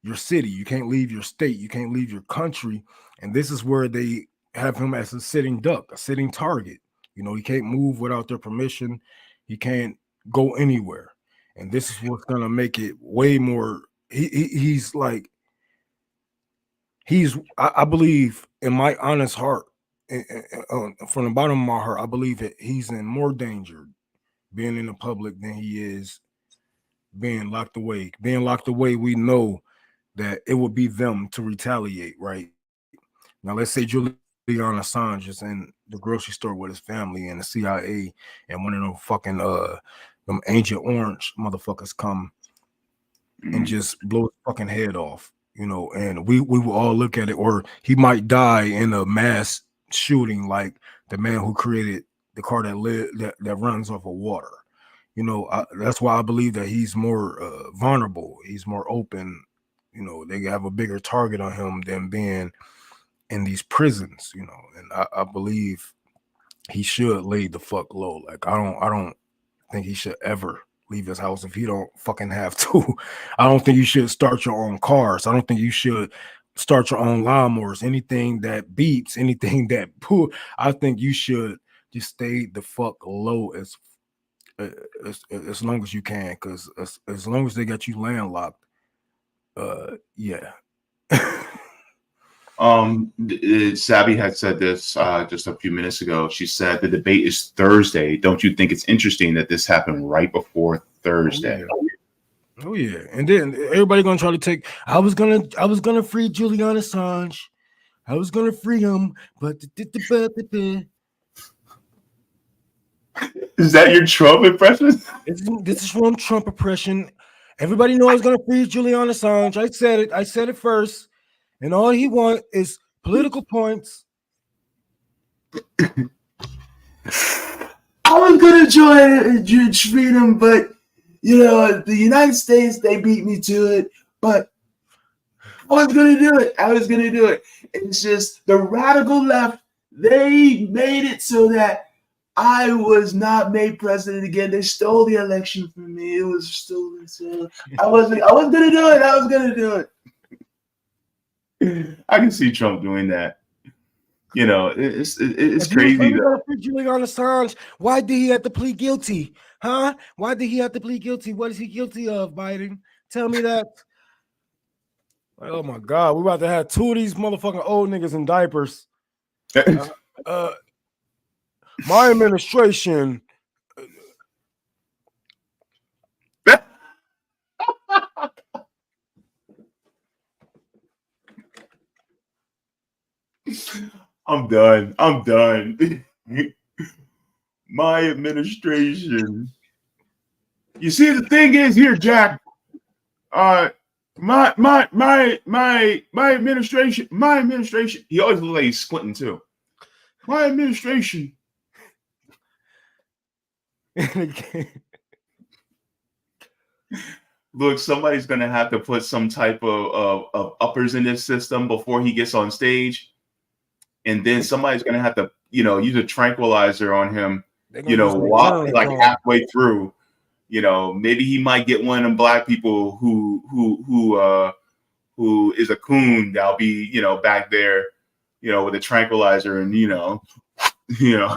your city. You can't leave your state. You can't leave your country. And this is where they have him as a sitting duck, a sitting target. You know, he can't move without their permission. He can't go anywhere. And this is what's going to make it way more he's like I believe in my honest heart, from the bottom of my heart, I believe that he's in more danger being in the public than he is being locked away. Being locked away, we know that it would be them to retaliate, right? Now, let's say Julian Assange is in the grocery store with his family and the CIA, and one of them fucking them Agent Orange motherfuckers come and just blow his fucking head off, and we will all look at it, or he might die in a mass shooting like the man who created the car that runs off of water. That's why I believe that he's more vulnerable. He's more open. They have a bigger target on him than being in these prisons. And I believe he should lay the fuck low. Like I don't think he should ever leave his house if he don't fucking have to. I don't think you should start your own cars. I don't think you should start your own lawnmowers. Anything that beeps, anything that I think you should just stay the fuck low as long as you can, because as long as they got you landlocked, yeah. Sabby had said this just a few minutes ago. She said the debate is Thursday. Don't you think it's interesting that this happened right before Thursday? Oh yeah. And then everybody gonna try to take. I was gonna free Julian Assange. I was gonna free him, but is that your Trump impression? This is from Trump impression. Everybody knows I was gonna free Julian Assange. I said it first. And all he wants is political points. I was gonna join freedom, but the United States, they beat me to it. But I was gonna do it. It's just the radical left. They made it so that I was not made president again. They stole the election from me. It was stolen. So I was gonna do it. I can see Trump doing that. It's crazy. Julian Assange, why did he have to plead guilty? Huh? Why did he have to plead guilty? What is he guilty of, Biden? Tell me that. Oh my God, we're about to have two of these motherfucking old niggas in diapers. My administration. I'm done. My administration. You see, the thing is here, Jack. My administration. He always looks like he's squinting too. My administration. Look, somebody's gonna have to put some type of uppers in this system before he gets on stage. And then somebody's gonna have to, use a tranquilizer on him, while like halfway through. Maybe he might get one of them black people who is a coon that'll be, back there, with a tranquilizer and just to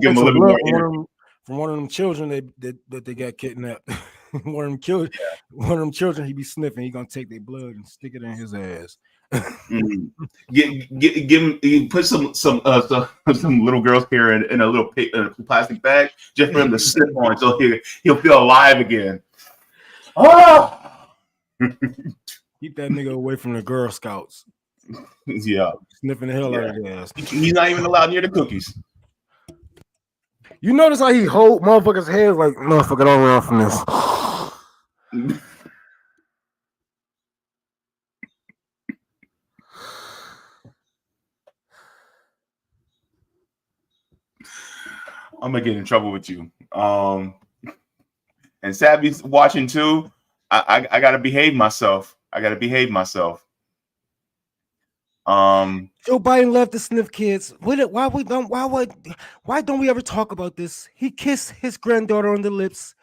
give him a little more energy. From one of them children that they got kidnapped. One of them children he be sniffing. He gonna take their blood and stick it in his ass. Give him, put some little girl's hair in a little plastic bag just for him to sniff on, so he'll feel alive again. Keep that nigga away from the Girl Scouts. Yeah, sniffing the hell out of his ass. He's not even allowed near the cookies. You notice how he hold motherfuckers' heads like, motherfucker, don't run from this. I'm gonna get in trouble with you. And Sabby's watching too. I gotta behave myself. Joe Biden left to sniff kids. Why don't we ever talk about this? He kissed his granddaughter on the lips.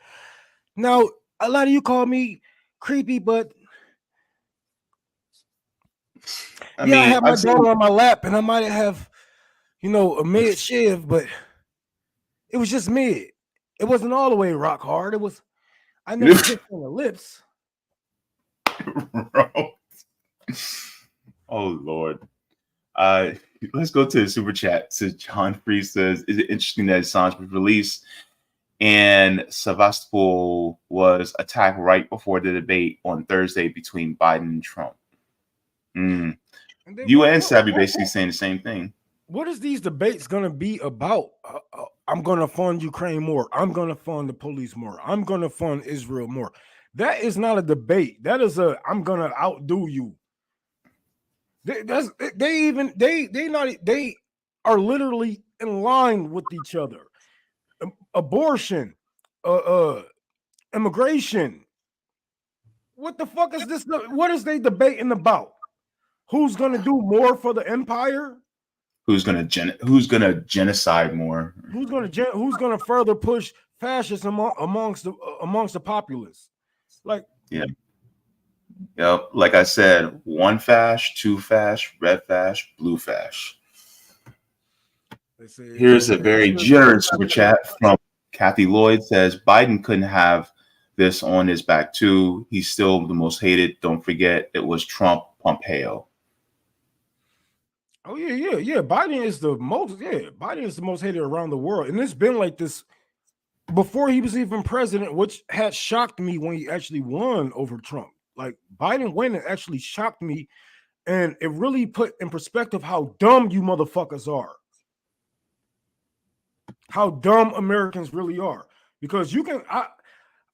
Now, a lot of you call me creepy, but I had my daughter on my lap, and I might have, a mid shiv, but it was just mid. It wasn't all the way rock hard. I never kissed on the lips. Oh Lord. Let's go to the super chat. So John Free says, "Is it interesting that Assange was released and Sevastopol was attacked right before the debate on Thursday between Biden and Trump?" And then You and Savvy basically saying the same thing. What is these debates going to be about? I'm going to fund Ukraine more. I'm going to fund the police more. I'm going to fund Israel more. That is not a debate. That is a I'm going to outdo you. They are literally in line with each other. Abortion, immigration. What the fuck is this? What is they debating about? Who's going to do more for the empire? Who's gonna genocide more? Who's gonna further push fascism amongst the populace? Like, yeah, yep. Like I said, one fash, two fash, red fash, blue fash. Here's a very generous super chat from Kathy Lloyd. Says Biden couldn't have this on his back too. He's still the most hated. Don't forget, it was Trump Pompeo. Oh yeah. Biden is the most hated around the world, and it's been like this before he was even president, which had shocked me when he actually won over Trump. Like Biden winning actually shocked me, and it really put in perspective how dumb you motherfuckers are. How dumb Americans really are, because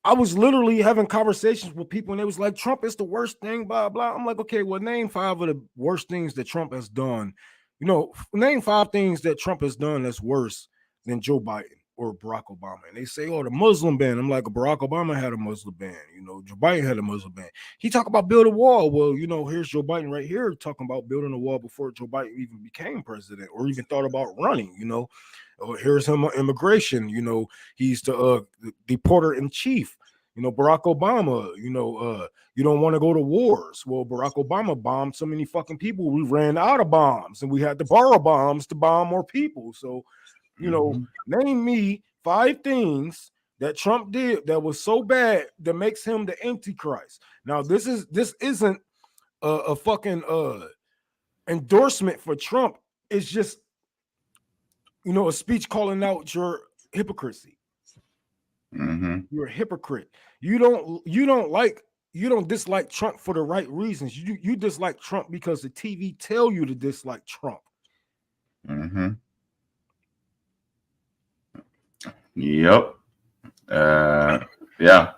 I was literally having conversations with people, and it was like, Trump is the worst thing, blah, blah. I'm like, okay, well, name 5 of the worst things that Trump has done. Name 5 things that Trump has done that's worse than Joe Biden or Barack Obama. And they say, oh, the Muslim ban. I'm like, Barack Obama had a Muslim ban. Joe Biden had a Muslim ban. He talked about building a wall. Well, here's Joe Biden right here talking about building a wall before Joe Biden even became president or even thought about running, Here's him on immigration. He's the deporter in chief. Barack Obama, you don't want to go to wars. Well, Barack Obama bombed so many fucking people. We ran out of bombs and we had to borrow bombs to bomb more people. So, name me 5 things that Trump did that was so bad that makes him the Antichrist. Now, this isn't a fucking endorsement for Trump. It's just a speech calling out your hypocrisy. You're a hypocrite. You don't dislike Trump for the right reasons. You dislike Trump because the TV tell you to dislike Trump. Yep. Yeah.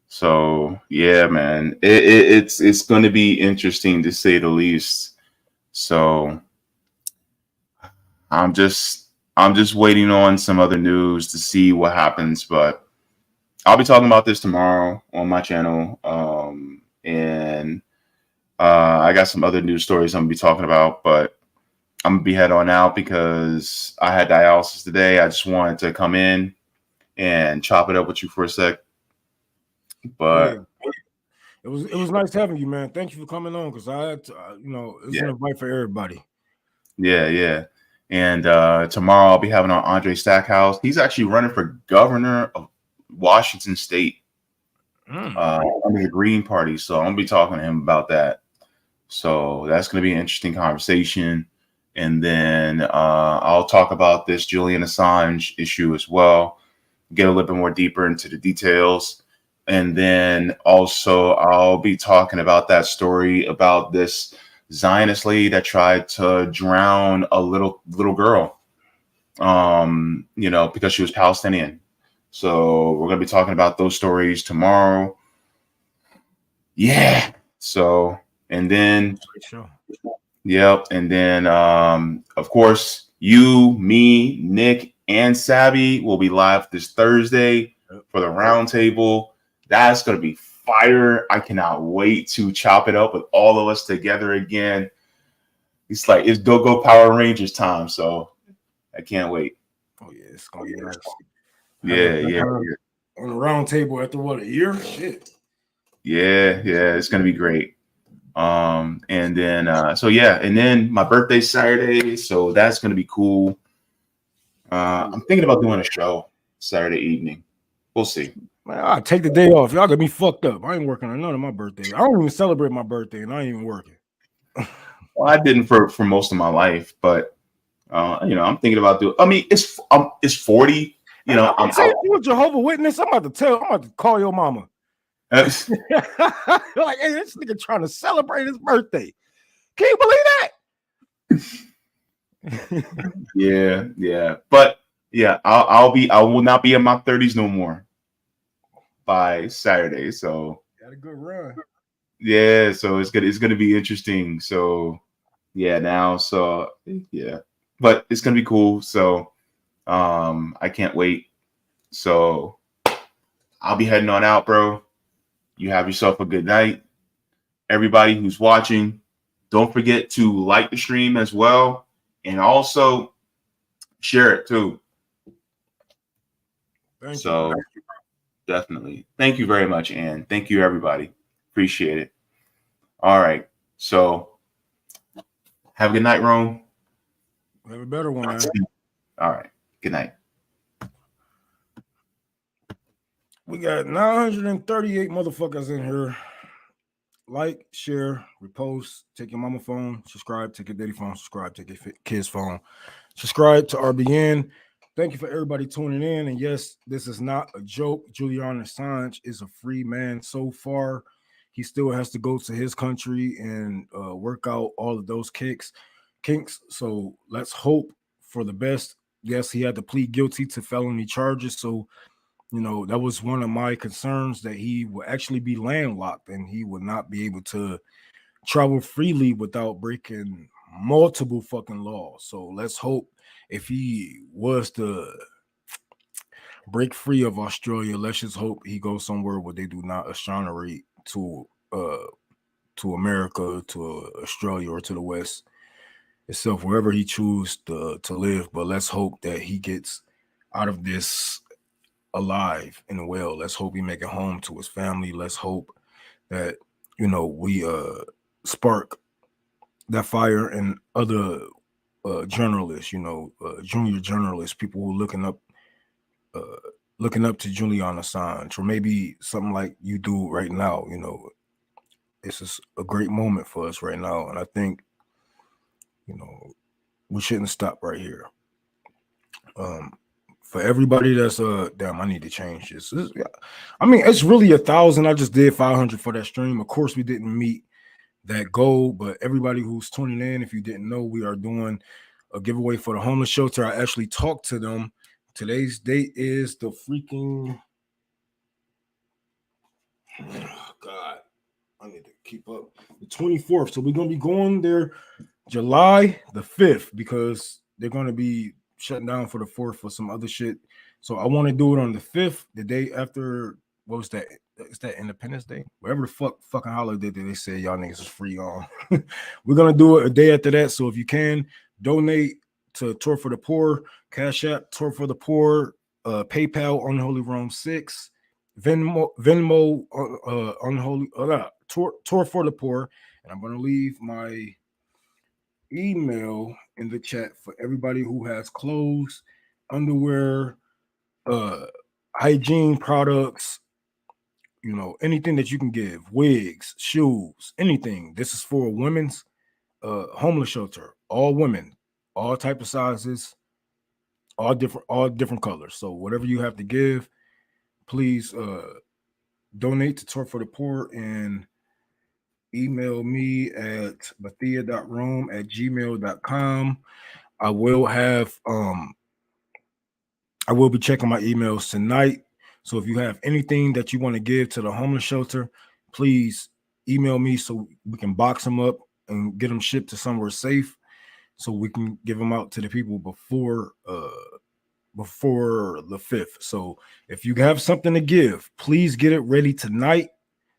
So yeah, man, it's going to be interesting to say the least. So I'm just waiting on some other news to see what happens, but I'll be talking about this tomorrow on my channel. And I got some other news stories I'm gonna be talking about, but I'm gonna be head on out because I had dialysis today. I just wanted to come in and chop it up with you for a sec. But it was nice having you, man. Thank you for coming on, because I had to, it's an invite for everybody. Yeah. And tomorrow I'll be having on Andre Stackhouse. He's actually running for governor of Washington State under the Green Party. So I'm gonna be talking to him about that. So that's gonna be an interesting conversation. And then I'll talk about this Julian Assange issue as well, get a little bit more deeper into the details. And then also I'll be talking about that story about this Zionist lady that tried to drown a little girl, because she was Palestinian. So we're going to be talking about those stories tomorrow. Yeah. So, and then, yep. And then, of course, you, me, Nick, and Savvy will be live this Thursday for the roundtable. That's going to be fire. I cannot wait to chop it up with all of us together again. It's Go Power Rangers time. So I can't wait. Oh yeah, it's going to be nice. Yeah. On the round table after what, a year? Shit. Yeah, it's gonna be great. And then and then my birthday's Saturday, so that's gonna be cool. I'm thinking about doing a show Saturday evening. We'll see. Man, I take the day off. Y'all got me fucked up. I ain't working on none of my birthday. I don't even celebrate my birthday, and I ain't even working. Well, I didn't for most of my life, but I'm thinking about doing. I mean, it's 40. You know, I'm saying you a Jehovah's Witness. I'm about to call your mama. Like, hey, this nigga trying to celebrate his birthday. Can you believe that? Yeah. But yeah, I will not be in my 30s no more by Saturday. So got a good run. Yeah, so it's gonna be interesting. So yeah, but it's gonna be cool. So I can't wait. So I'll be heading on out, bro. You have yourself a good night. Everybody who's watching, don't forget to like the stream as well, and also share it too. Thank you. Definitely. Thank you very much, Ann. Thank you, everybody. Appreciate it. All right. So have a good night, Rome. Have a better one, man. All right. Good night. We got 938 motherfuckers in here. Like, share, repost, take your mama phone, subscribe, take your daddy phone, subscribe, take your kid's phone, subscribe to RBN. Thank you for everybody tuning in. And yes, this is not a joke. Julian Assange is a free man so far. He still has to go to his country and work out all of those kinks. So let's hope for the best. Yes, he had to plead guilty to felony charges. So that was one of my concerns, that he would actually be landlocked and he would not be able to travel freely without breaking multiple fucking laws. So let's hope, if he was to break free of Australia, let's just hope he goes somewhere where they do not exonerate to America, to Australia, or to the West itself, wherever he chooses to live. But let's hope that he gets out of this alive and well. Let's hope he make it home to his family. Let's hope that we spark that fire in other journalists, junior journalists, people who looking up to Julian Assange, or maybe something like you do right now. This is a great moment for us right now, and I think we shouldn't stop right here. For everybody that's damn, I need to change this. I mean, it's really 1,000. I just did 500 for that stream. Of course, we didn't meet that goal, but everybody who's tuning in, if you didn't know, we are doing a giveaway for the homeless shelter. I actually talked to them. Today's date is the freaking God. I need to keep up. The 24th. So we're gonna be going there July the 5th, because they're gonna be shutting down for the 4th for some other shit. So I want to do it on the 5th, the day after. What was that? Is that Independence Day? Whatever the fucking holiday that they say y'all niggas is free on. We're gonna do it a day after that. So if you can donate to Tour for the Poor, Cash App, Tour for the Poor, PayPal, Unholy Rome 6, Venmo, Unholy Tour for the Poor, and I'm gonna leave my email in the chat for everybody who has clothes, underwear, hygiene products, anything that you can give, wigs, shoes, anything. This is for a women's homeless shelter, all women, all type of sizes, all different colors. So whatever you have to give, please donate to Tour for the Poor, and email me at mathia.rome@gmail.com. I will be checking my emails tonight. So if you have anything that you want to give to the homeless shelter, please email me so we can box them up and get them shipped to somewhere safe, so we can give them out to the people before the 5th. So if you have something to give, please get it ready tonight,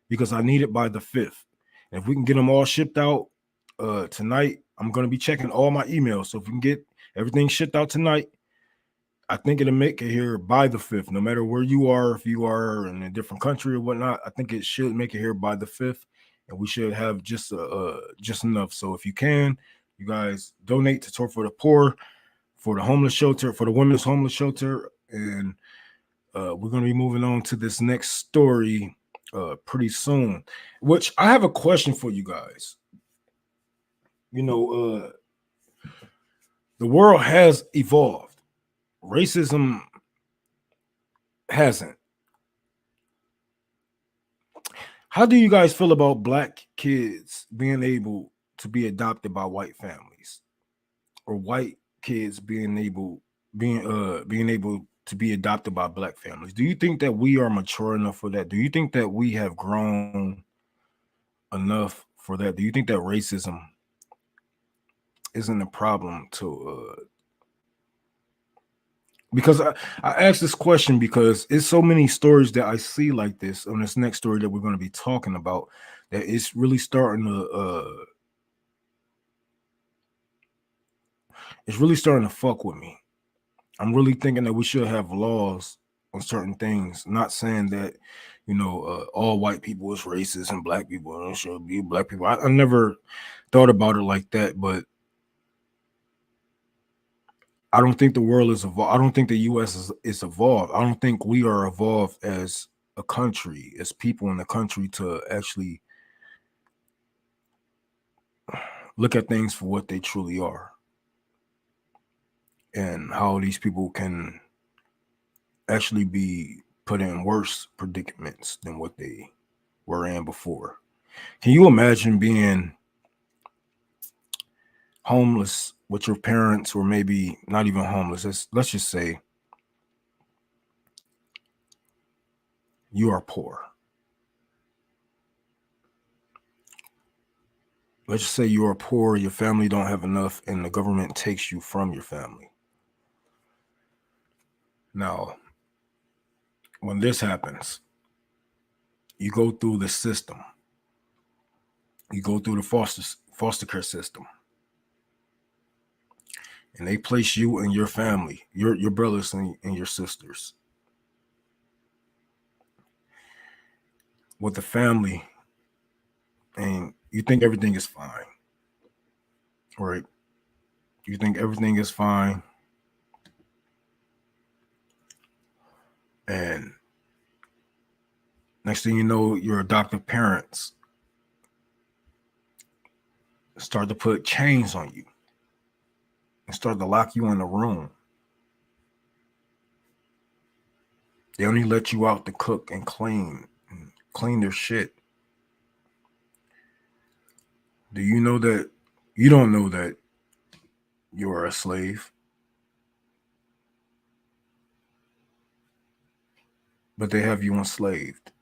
because I need it by the 5th. And if we can get them all shipped out tonight, I'm going to be checking all my emails. So if we can get everything shipped out tonight, I think it'll make it here by the 5th, no matter where you are. If you are in a different country or whatnot, I think it should make it here by the 5th, and we should have just enough. So if you can, you guys donate to Tour for the Poor, for the homeless shelter, for the women's homeless shelter, and We're going to be moving on to this next story pretty soon, which I have a question for you guys. You know, the world has evolved. Racism hasn't. How do you guys feel about black kids being able to be adopted by white families, or white kids being able to be adopted by black families? Do you think that we are mature enough for that? Do you think that we have grown enough for that? Do you think that racism isn't a problem to because I asked this question because it's so many stories that I see like this on this next story that we're going to be talking about, that it's really starting to fuck with me. I'm really thinking that we should have laws on certain things. Not saying that, all white people is racist and black people should be black people. I never thought about it like that, but I don't think the world is evolved. I don't think the U.S. is evolved. I don't think we are evolved as a country, as people in the country, to actually look at things for what they truly are and how these people can actually be put in worse predicaments than what they were in before. Can you imagine being homeless with your parents, or maybe not even homeless? Let's just say you are poor. Let's just say you are poor, your family don't have enough, and the government takes you from your family. Now, when this happens, you go through the system. You go through the foster care system. And they place you and your family, your brothers and your sisters, with the family, and you think everything is fine, right? You think everything is fine, and next thing you know, your adoptive parents start to put chains on you and start to lock you in a room. They only let you out to cook and clean their shit. Do you know that you don't know that you are a slave? But they have you enslaved.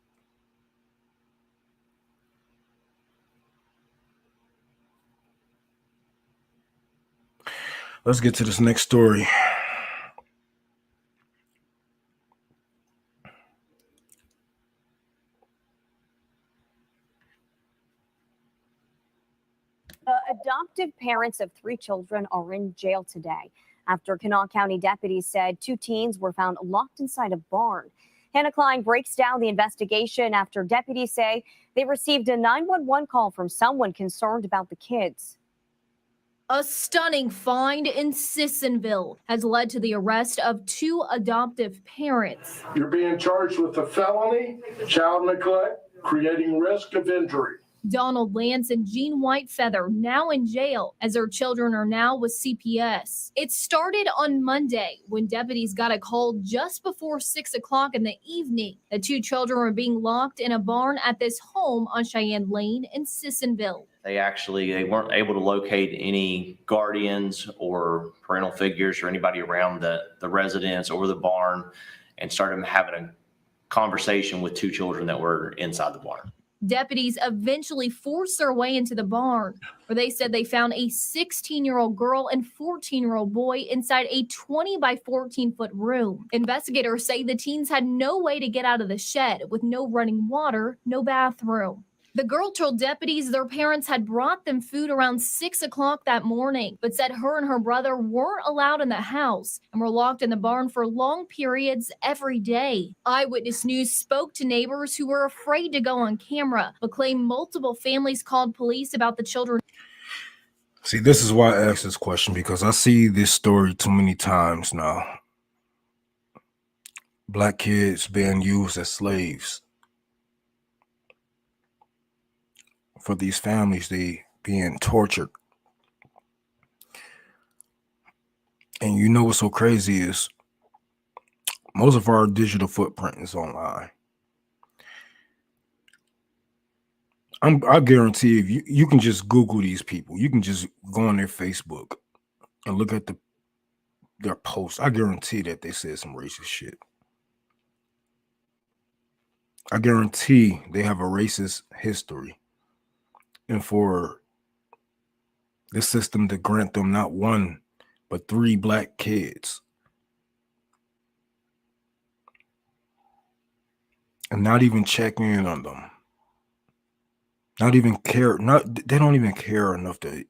Let's get to this next story. Adoptive parents of 3 children are in jail today after Kanawha County deputies said 2 teens were found locked inside a barn. Hannah Klein breaks down the investigation after deputies say they received a 911 call from someone concerned about the kids. A stunning find in Sissonville has led to the arrest of 2 adoptive parents. You're being charged with a felony, child neglect, creating risk of injury. Donald Lance and Jean Whitefeather now in jail as their children are now with CPS. It started on Monday when deputies got a call just before 6 o'clock in the evening. The 2 children were being locked in a barn at this home on Cheyenne Lane in Sissonville. They weren't able to locate any guardians or parental figures or anybody around the residence or the barn, and started having a conversation with 2 children that were inside the barn. Deputies eventually forced their way into the barn, where they said they found a 16-year-old girl and 14-year-old boy inside a 20 by 14-foot room. Investigators say the teens had no way to get out of the shed, with no running water, no bathroom. The girl told deputies their parents had brought them food around 6 o'clock that morning, but said her and her brother weren't allowed in the house and were locked in the barn for long periods every day. Eyewitness News spoke to neighbors who were afraid to go on camera, but claimed multiple families called police about the children. See, this is why I asked this question, because I see this story too many times now. black kids being used as slaves for these families, they being tortured. And you know what's so crazy is most of our digital footprint is online. I guarantee if you can just Google these people, you can just go on their Facebook and look at their posts. I guarantee that they said some racist shit. I guarantee they have a racist history. And for the system to grant them not one, but 3 black kids, and not even check in on them, not even care, they don't even care enough to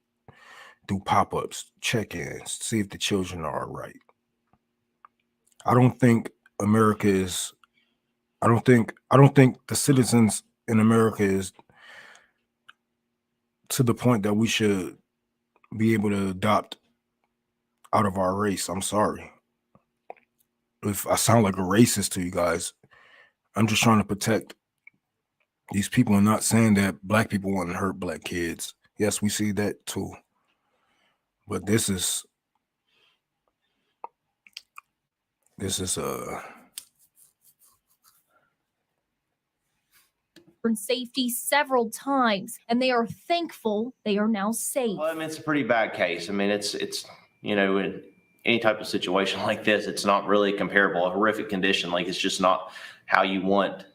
do pop-ups, check-ins, see if the children are all right. I don't think America is, I don't think the citizens in America is to the point that we should be able to adopt out of our race. I'm sorry if I sound like a racist to you guys. I'm just trying to protect these people and not saying that black people want to hurt black kids. Yes, we see that too. But this is safety several times, and they are thankful they are now safe. Well, I mean, it's a pretty bad case. I mean, it's in any type of situation like this, it's not really comparable. A horrific condition, like it's just not how you want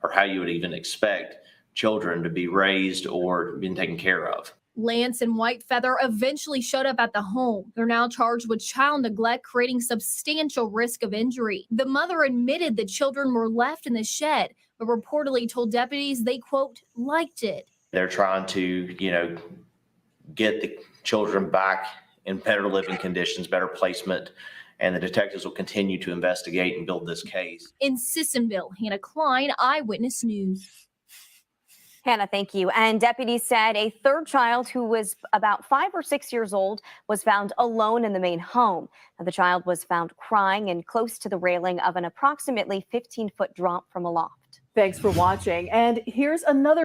or how you would even expect children to be raised or being taken care of. Lance and Whitefeather eventually showed up at the home. They're now charged with child neglect, creating substantial risk of injury. The mother admitted the children were left in the shed, but reportedly told deputies they, quote, liked it. They're trying to, get the children back in better living conditions, better placement, and the detectives will continue to investigate and build this case. In Sissonville, Hannah Klein, Eyewitness News. Hannah, thank you. And deputies said a third child who was about 5 or 6 years old was found alone in the main home. Now, the child was found crying and close to the railing of an approximately 15-foot drop from a loft. Thanks for watching. And here's another.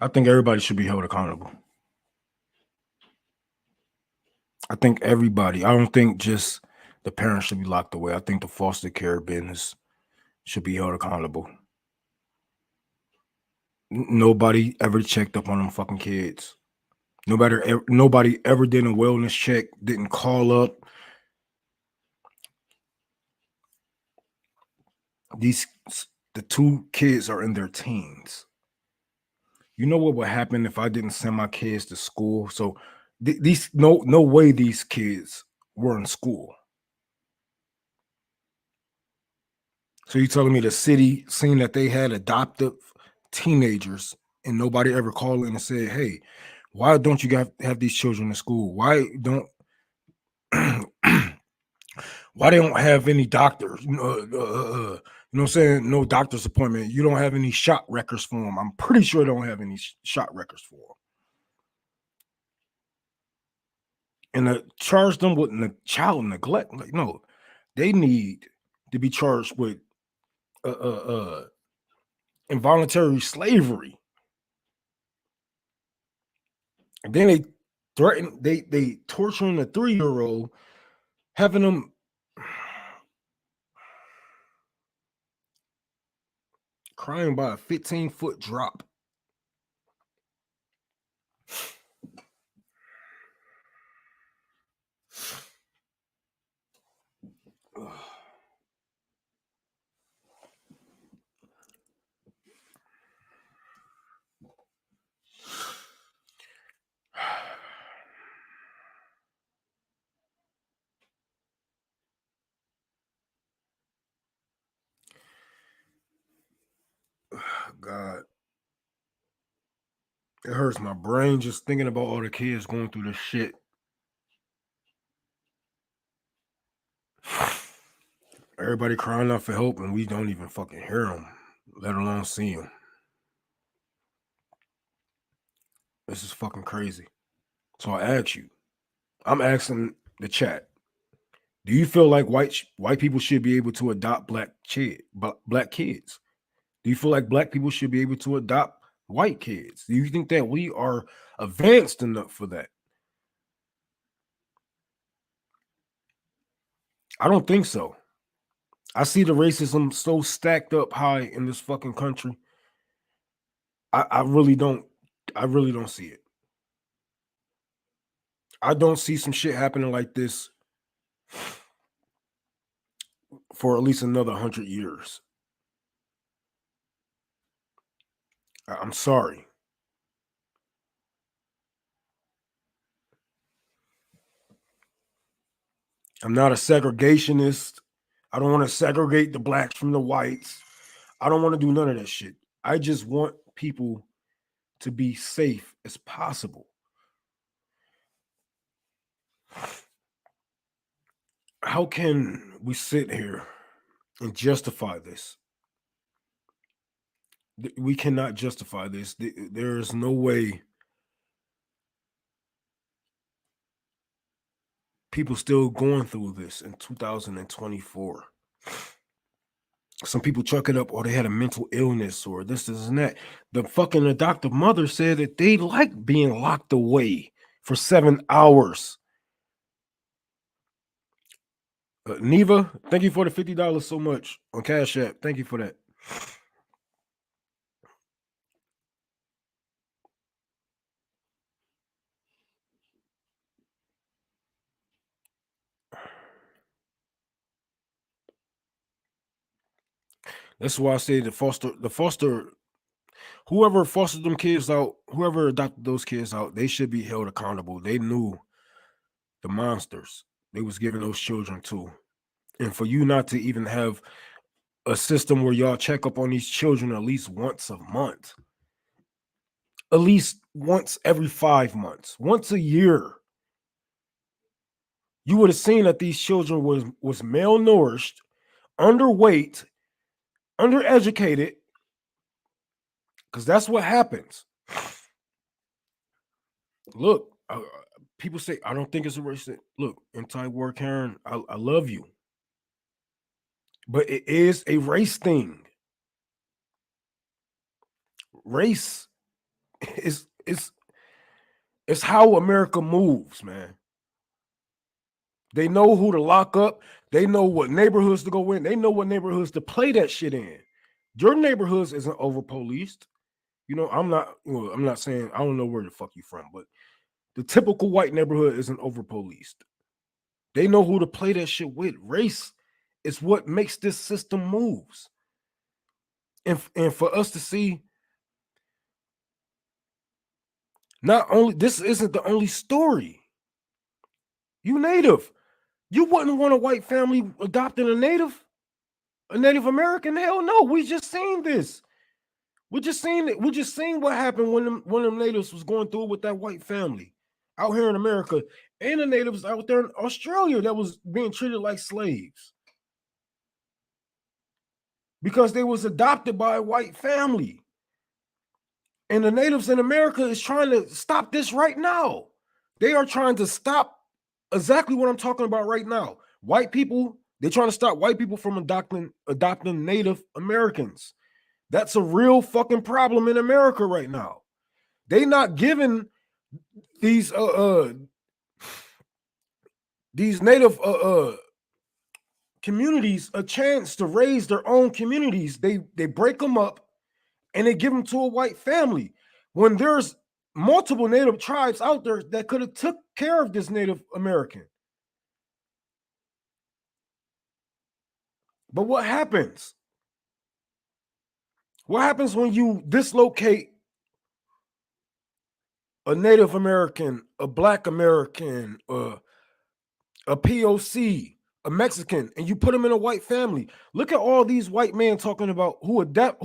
I think everybody should be held accountable. I think everybody. I don't think just the parents should be locked away. I think the foster care business should be held accountable. Nobody ever checked up on them fucking kids. Nobody ever did a wellness check, didn't call up. The 2 kids are in their teens. You know what would happen if I didn't send my kids to school? So these no way these kids were in school. So you're telling me the city, seeing that they had adoptive teenagers and nobody ever called in and said, hey, why don't you have these children in school? Why don't why they don't have any doctors? You know what I'm saying? No doctor's appointment. You don't have any shot records for them. I'm pretty sure they don't have any shot records for them. And charge them with child neglect. Like, no, they need to be charged with involuntary slavery. And then they threaten, they torturing a 3-year-old, having them crying by a 15-foot drop. God, it hurts my brain just thinking about all the kids going through this shit. Everybody crying out for help, and we don't even fucking hear them, let alone see them. This is fucking crazy. So I ask you, I'm asking the chat, do you feel like white people should be able to adopt black kids? Do you feel like black people should be able to adopt white kids? Do you think that we are advanced enough for that? I don't think so. I see the racism so stacked up high in this fucking country. I really don't see it. I don't see some shit happening like this for at least another 100 years. I'm sorry. I'm not a segregationist. I don't want to segregate the blacks from the whites. I don't want to do none of that shit. I just want people to be safe as possible. How can we sit here and justify this? We cannot justify this. There is no way people still going through this in 2024. Some people chuck it up, or they had a mental illness, or this and that. The fucking adoptive mother said that they like being locked away for 7 hours. Neva, thank you for the $50 so much on Cash App. Thank you for that. That's why I say whoever fostered them kids out, whoever adopted those kids out, they should be held accountable. They knew the monsters they was giving those children to. And for you not to even have a system where y'all check up on these children at least once a month, at least once every 5 months, once a year, you would have seen that these children was malnourished, underweight, undereducated, because that's what happens. Look, people say, I don't think it's a racist. Look, anti-war Karen, I love you. But it is a race thing. Race is how America moves, man. They know who to lock up. They know what neighborhoods to go in. They know what neighborhoods to play that shit in. Your neighborhoods isn't over-policed. You know, I'm not saying, I don't know where the fuck you from, but the typical white neighborhood isn't over-policed. They know who to play that shit with. Race is what makes this system moves. And for us to see, not only, this isn't the only story. You Native. You wouldn't want a white family adopting a Native American? Hell no. We just seen this. We just seen it. We just seen what happened when them natives was going through it with that white family out here in America, and the natives out there in Australia that was being treated like slaves because they was adopted by a white family. And the natives in America is trying to stop this right now. They are trying to stop exactly what I'm talking about right now. White people, they're trying to stop white people from adopting Native Americans. That's a real fucking problem in America right now. They not giving these Native communities a chance to raise their own communities. They break them up and they give them to a white family when there's multiple Native tribes out there that could have took care of this Native American. But what happens? What happens when you dislocate a Native American, a Black American, a POC, a Mexican, and you put them in a white family? Look at all these white men talking about who adopt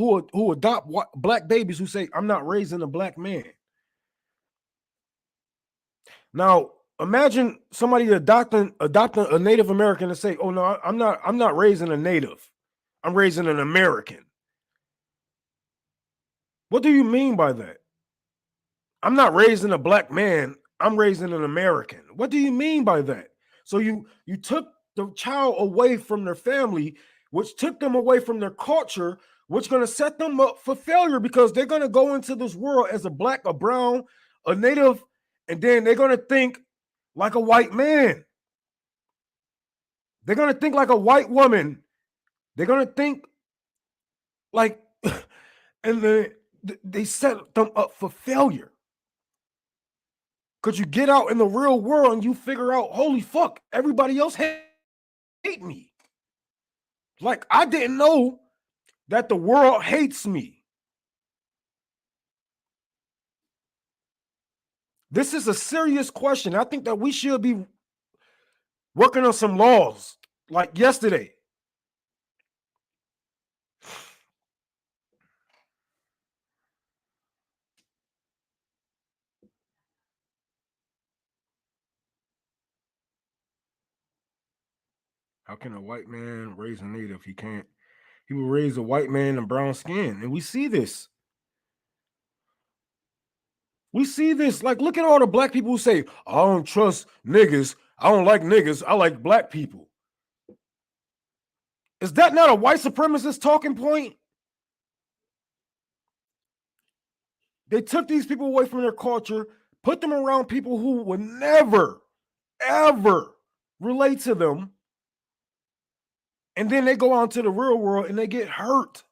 black babies who say, I'm not raising a black man. Now, Imagine somebody adopting a Native American and say, "Oh no, I'm not raising a Native. I'm raising an American." What do you mean by that? I'm not raising a black man. I'm raising an American. What do you mean by that? So you took the child away from their family, which took them away from their culture, which is going to set them up for failure because they're going to go into this world as a black, a brown, a native, and then they're going to think like a white man. They're going to think like a white woman. They're going to think like, and they set them up for failure. Because you get out in the real world and you figure out, holy fuck, everybody else hate me. Like, I didn't know that the world hates me. This is a serious question. I think that we should be working on some laws like yesterday. How can a white man raise a native? He can't. He will raise a white man in brown skin. And we see this. We see this. Like, look at all the black people who say, I don't trust niggas. I don't like niggas. I like black people. Is that not a white supremacist talking point? They took these people away from their culture, put them around people who would never, ever relate to them. And then they go out into the real world and they get hurt.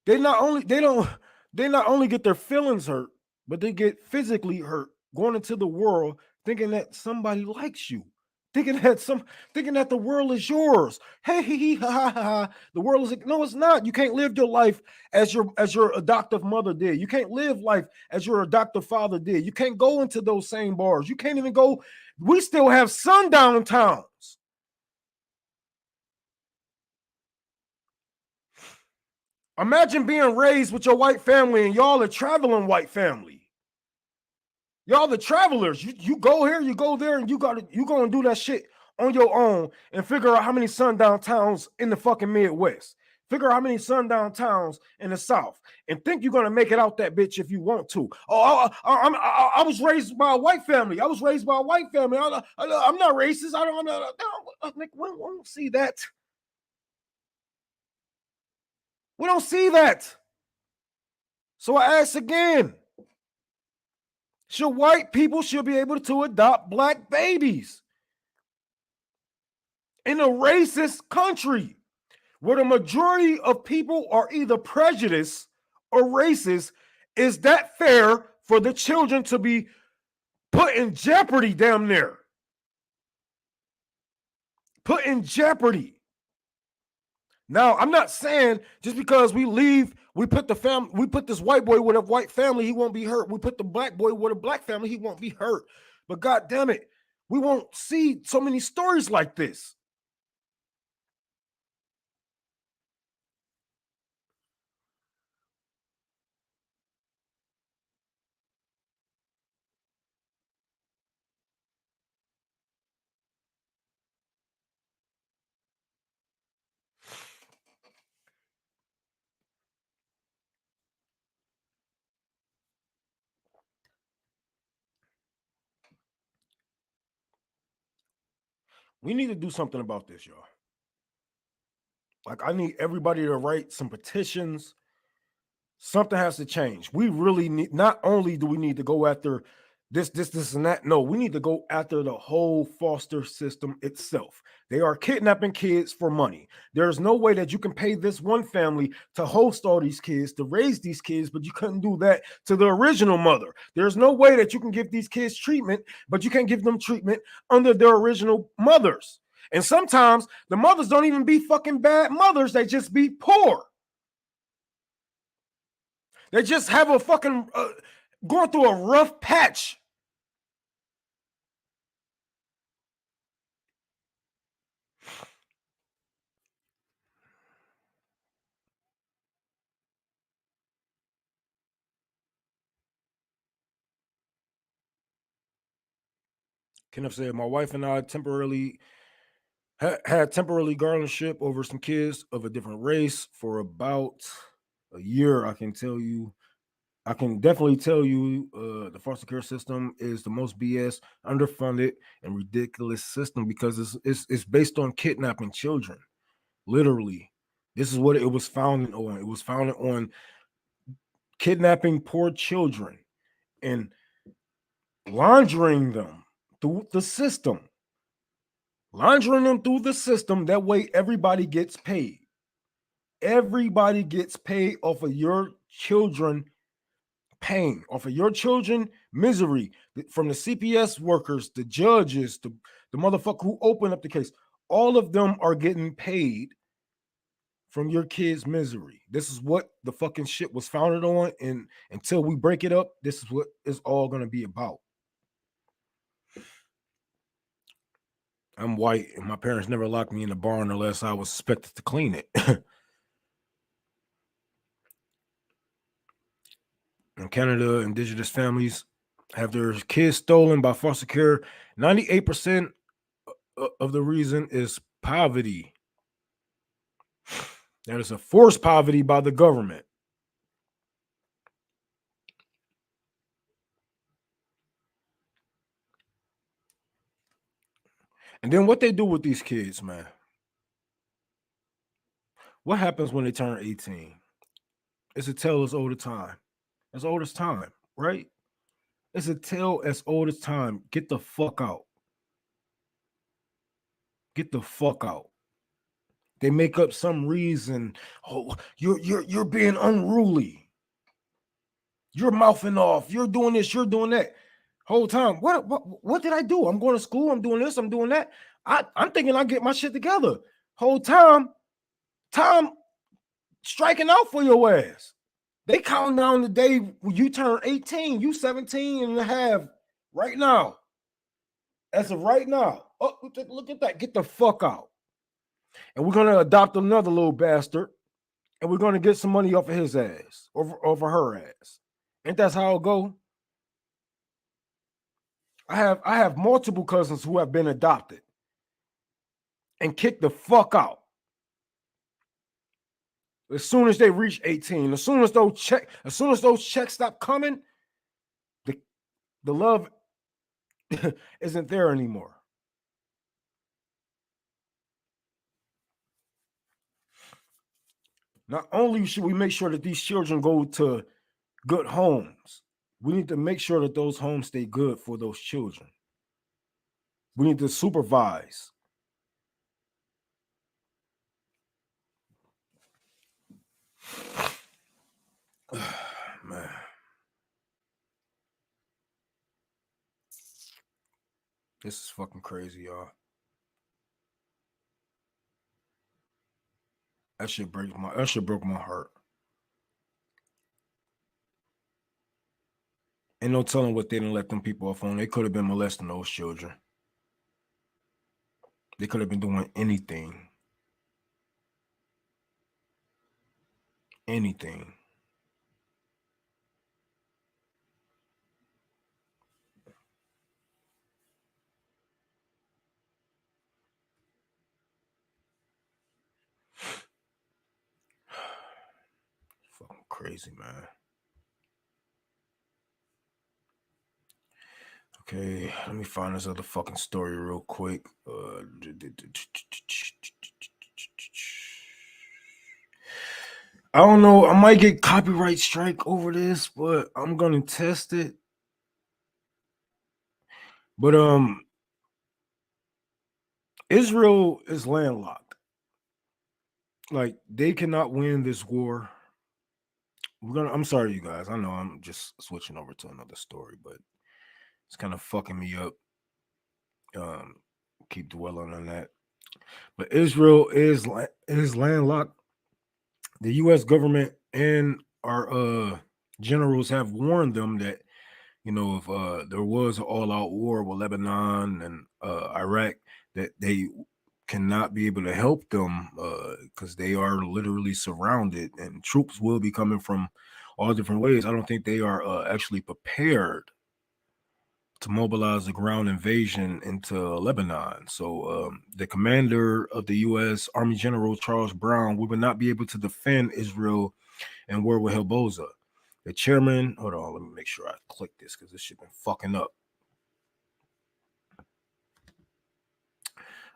They not only get their feelings hurt, but they get physically hurt going into the world thinking that somebody likes you. Thinking that the world is yours. Hey, ha, ha, ha, ha. The world is like, no, it's not. You can't live your life as your adoptive mother did. You can't live life as your adoptive father did. You can't go into those same bars. You can't even go. We still have sundown towns. Imagine being raised with your white family and y'all are traveling white family. Y'all the travelers. You go here, you go there, and you go and do that shit on your own and figure out how many sundown towns in the fucking Midwest. Figure out how many sundown towns in the South, and think you're gonna make it out that bitch if you want to. Oh, I was raised by a white family. I was raised by a white family. I'm not racist. I don't know. We don't see that. We don't see that. So I ask again. White people should be able to adopt black babies in a racist country where the majority of people are either prejudiced or racist? Is that fair for the children to be put in jeopardy damn near? Put in jeopardy. Now, I'm not saying just because we put this white boy with a white family, he won't be hurt. We put the black boy with a black family, he won't be hurt. But God damn it, we won't see so many stories like this. We need to do something about this, y'all. Like, I need everybody to write some petitions. Something has to change. We really need, not only do we need to go after this, and that. No, we need to go after the whole foster system itself. They are kidnapping kids for money. There's no way that you can pay this one family to host all these kids, to raise these kids, but you couldn't do that to the original mother. There's no way that you can give these kids treatment, but you can't give them treatment under their original mothers. And sometimes the mothers don't even be fucking bad mothers. They just be poor. They just have a fucking going through a rough patch. Kenneth said, my wife and I temporarily had temporarily guardianship over some kids of a different race for about a year. I can definitely tell you the foster care system is the most BS, underfunded, and ridiculous system because it's based on kidnapping children. Literally, this is what it was founded on. It was founded on kidnapping poor children and laundering them through the system. Laundering them through the system. That way, everybody gets paid. Everybody gets paid off of your children pain, off of your children misery, from the CPS workers, the judges, the motherfucker who opened up the case. All of them are getting paid from your kids' misery. This is what the fucking shit was founded on, and until we break it up, this is what it's all going to be about. I'm white, and my parents never locked me in the barn unless I was expected to clean it. In Canada, Indigenous families have their kids stolen by foster care. 98% of the reason is poverty. That is a forced poverty by the government. And then what they do with these kids, man? What happens when they turn 18? It's a tale as old as time. As old as time, right? It's a tale as old as time. Get the fuck out. Get the fuck out. They make up some reason. Oh, you're being unruly. You're mouthing off. You're doing this. You're doing that. Whole time. What did I do? I'm going to school. I'm doing this. I'm doing that. I'm thinking I get my shit together. Whole time striking out for your ass. They counting down the day when you turn 18. You 17 and a half right now. As of right now. Oh, look at that. Get the fuck out. And we're going to adopt another little bastard. And we're going to get some money off of his ass. Over her ass. Ain't that how it go? I have multiple cousins who have been adopted. And kicked the fuck out. As soon as they reach 18, as soon as those checks stop coming, the love isn't there anymore. Not only should we make sure that these children go to good homes, we need to make sure that those homes stay good for those children. We need to supervise. Man. This is fucking crazy, y'all. That shit broke my heart. Ain't no telling what they didn't let them people off on. They could have been molesting those children. They could have been doing anything. Anything. Fucking crazy, man. Okay, let me find this other fucking story real quick. I don't know. I might get copyright strike over this, but I'm gonna test it. But Israel is landlocked. Like, they cannot win this war. I'm sorry, you guys. I know I'm just switching over to another story, but it's kind of fucking me up. Keep dwelling on that. But Israel is landlocked. The U.S. government and our generals have warned them that, you know, if there was an all-out war with Lebanon and Iraq, that they cannot be able to help them because they are literally surrounded, and troops will be coming from all different ways. I don't think they are actually prepared to mobilize a ground invasion into Lebanon. So the commander of the U.S. Army General Charles Brown, we would not be able to defend Israel and war with Hezbollah. The chairman, hold on, let me make sure I click this because this shit been fucking up.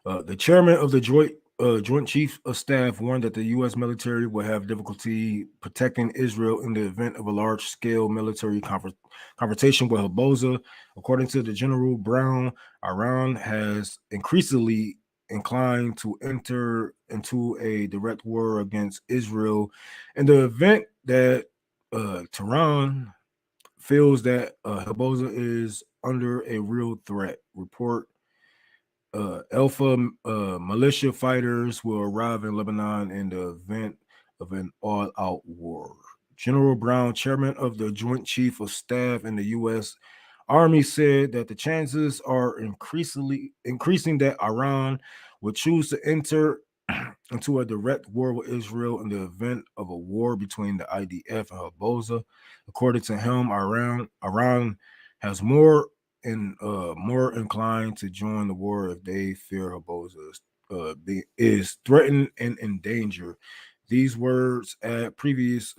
The chairman of the Joint Chiefs of Staff warned that the U.S. military will have difficulty protecting Israel in the event of a large-scale military confrontation with Hezbollah. According to the General Brown, Iran has increasingly inclined to enter into a direct war against Israel in the event that Tehran feels that Hezbollah is under a real threat. Report Alpha militia fighters will arrive in Lebanon in the event of an all-out war. General Brown, chairman of the Joint Chief of Staff in the U.S. Army, said that the chances are increasing that Iran would choose to enter into a direct war with Israel in the event of a war between the IDF and Hezbollah. According to him, Iran has more inclined to join the war if they fear Hezbollah is threatened and in danger. These words add previous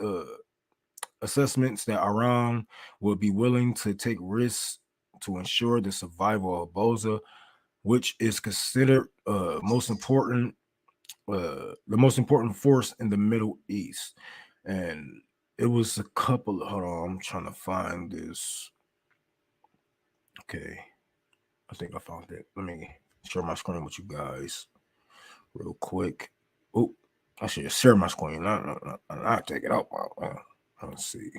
assessments that Iran would be willing to take risks to ensure the survival of Hezbollah, which is considered the most important force in the Middle East. And it was a couple. Hold on, I'm trying to find this. Okay, I think I found it. Let me share my screen with you guys real quick. Oh, I should just share my screen. Not take it out. Let's see.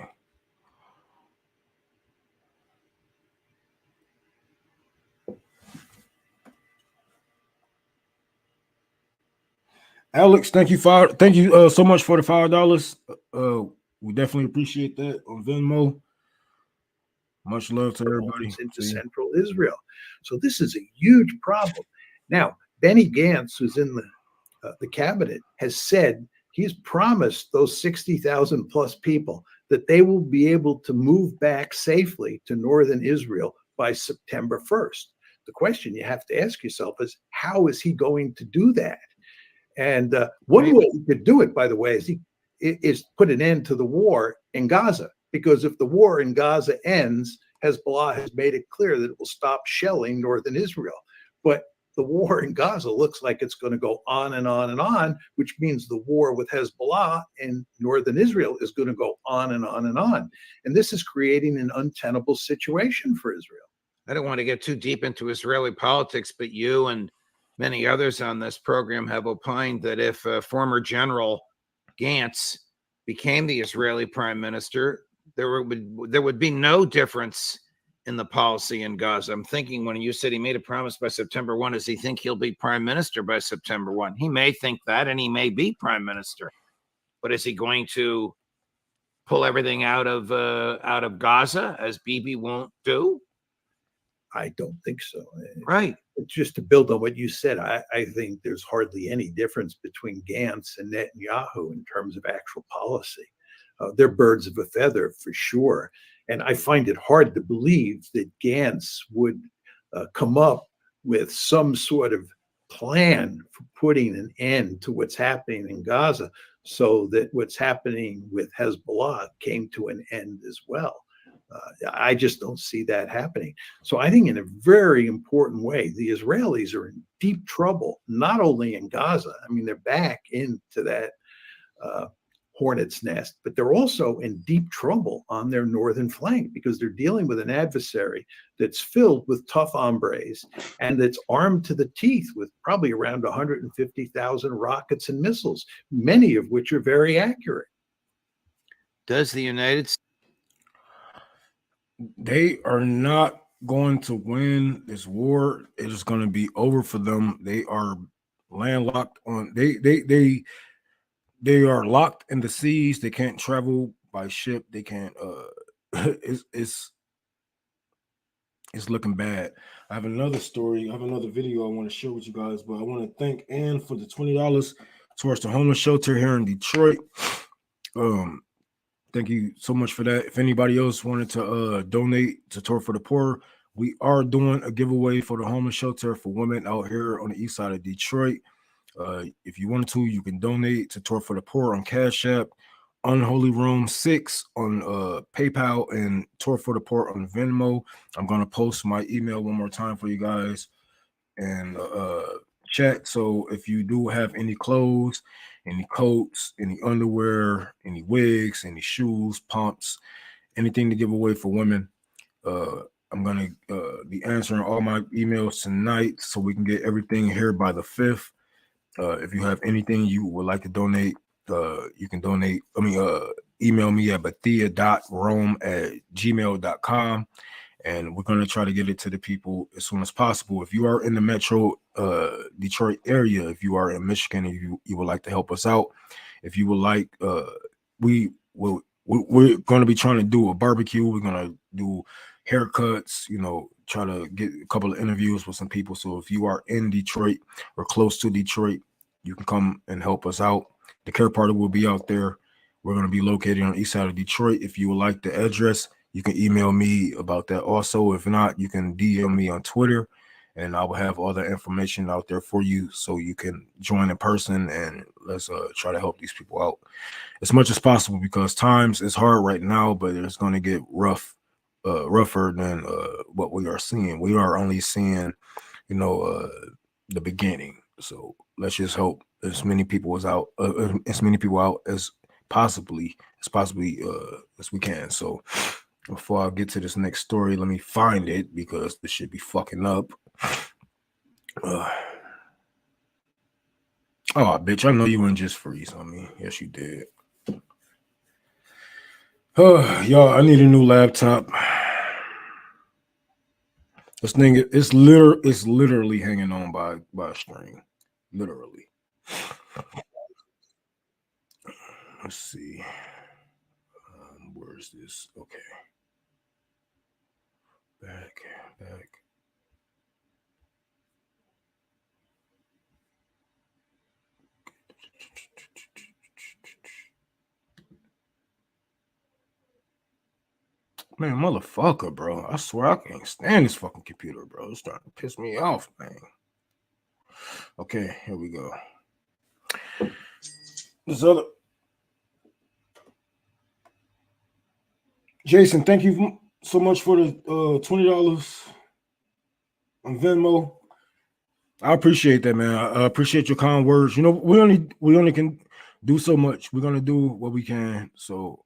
Alex, thank you so much for the $5. We definitely appreciate that on Venmo. Much love to everybody. Into central Israel. So this is a huge problem. Now, Benny Gantz, who's in the cabinet, has said he's promised those 60,000 plus people that they will be able to move back safely to northern Israel by September 1st. The question you have to ask yourself is, how is he going to do that? And one way he could do it, by the way, is put an end to the war in Gaza. Because if the war in Gaza ends, Hezbollah has made it clear that it will stop shelling northern Israel. But the war in Gaza looks like it's going to go on and on and on, which means the war with Hezbollah in northern Israel is going to go on and on and on. And this is creating an untenable situation for Israel. I don't want to get too deep into Israeli politics, but you and many others on this program have opined that if former General Gantz became the Israeli prime minister, there would be no difference in the policy in Gaza. I'm thinking when you said he made a promise by September 1, does he think he'll be prime minister by September 1? He may think that, and he may be prime minister. But is he going to pull everything out of Gaza, as Bibi won't do? I don't think so. Right. Just to build on what you said, I think there's hardly any difference between Gantz and Netanyahu in terms of actual policy. They're birds of a feather for sure. And I find it hard to believe that Gantz would come up with some sort of plan for putting an end to what's happening in Gaza so that what's happening with Hezbollah came to an end as well. I just don't see that happening. So I think in a very important way, the Israelis are in deep trouble, not only in Gaza. I mean, they're back into that hornet's nest, but they're also in deep trouble on their northern flank because they're dealing with an adversary that's filled with tough hombres and that's armed to the teeth with probably around 150,000 rockets and missiles, many of which are very accurate. Does the United States? They are not going to win this war. It is going to be over for them. They are landlocked on they are locked in the seas. They can't travel by ship. They can't it's looking bad. I have another story. I have another video I want to share with you guys, but I want to thank Ann for the $20 towards the homeless shelter here in Detroit. Thank you so much for that. If anybody else wanted to donate to Tour for the Poor, We are doing a giveaway for the homeless shelter for women out here on the east side of Detroit. If you want to, you can donate to Tour for the Poor on Cash App, Unholy Room 6 on PayPal, and Tour for the Poor on Venmo. I'm going to post my email one more time for you guys and chat. So if you do have any clothes, any coats, any underwear, any wigs, any shoes, pumps, anything to give away for women, I'm gonna be answering all my emails tonight so we can get everything here by the 5th. If you have anything you would like to donate, you can donate. Email me at bathia.rome@gmail.com, and we're gonna try to get it to the people as soon as possible. If you are in the Metro Detroit area, if you are in Michigan and you would like to help us out, if you would like, we're going to be trying to do a barbecue. We're going to do haircuts, try to get a couple of interviews with some people. So if you are in Detroit or close to Detroit, you can come and help us out. The care party will be out there. We're going to be located on the east side of Detroit. If you would like the address, you can email me about that also. If not, you can DM me on Twitter, and I will have all the information out there for you so you can join in person, and let's try to help these people out as much as possible, because times is hard right now, but it's going to get rougher than what we are seeing. We are only seeing, the beginning. So let's just hope as many people out as possibly as we can. So before I get to this next story, let me find it because this should be fucking up. Oh, bitch, I know you wouldn't just freeze on me. Yes, you did. Y'all, I need a new laptop. This thing it's literally hanging on by a string. Literally. Let's see. Where is this? Okay. Back. Man, motherfucker, bro. I swear I can't stand this fucking computer, bro. It's starting to piss me off, man. Okay, here we go. This other Jason, thank you so much for the $20 on Venmo. I appreciate that, man. I appreciate your kind words. We only can do so much. We're gonna do what we can. So,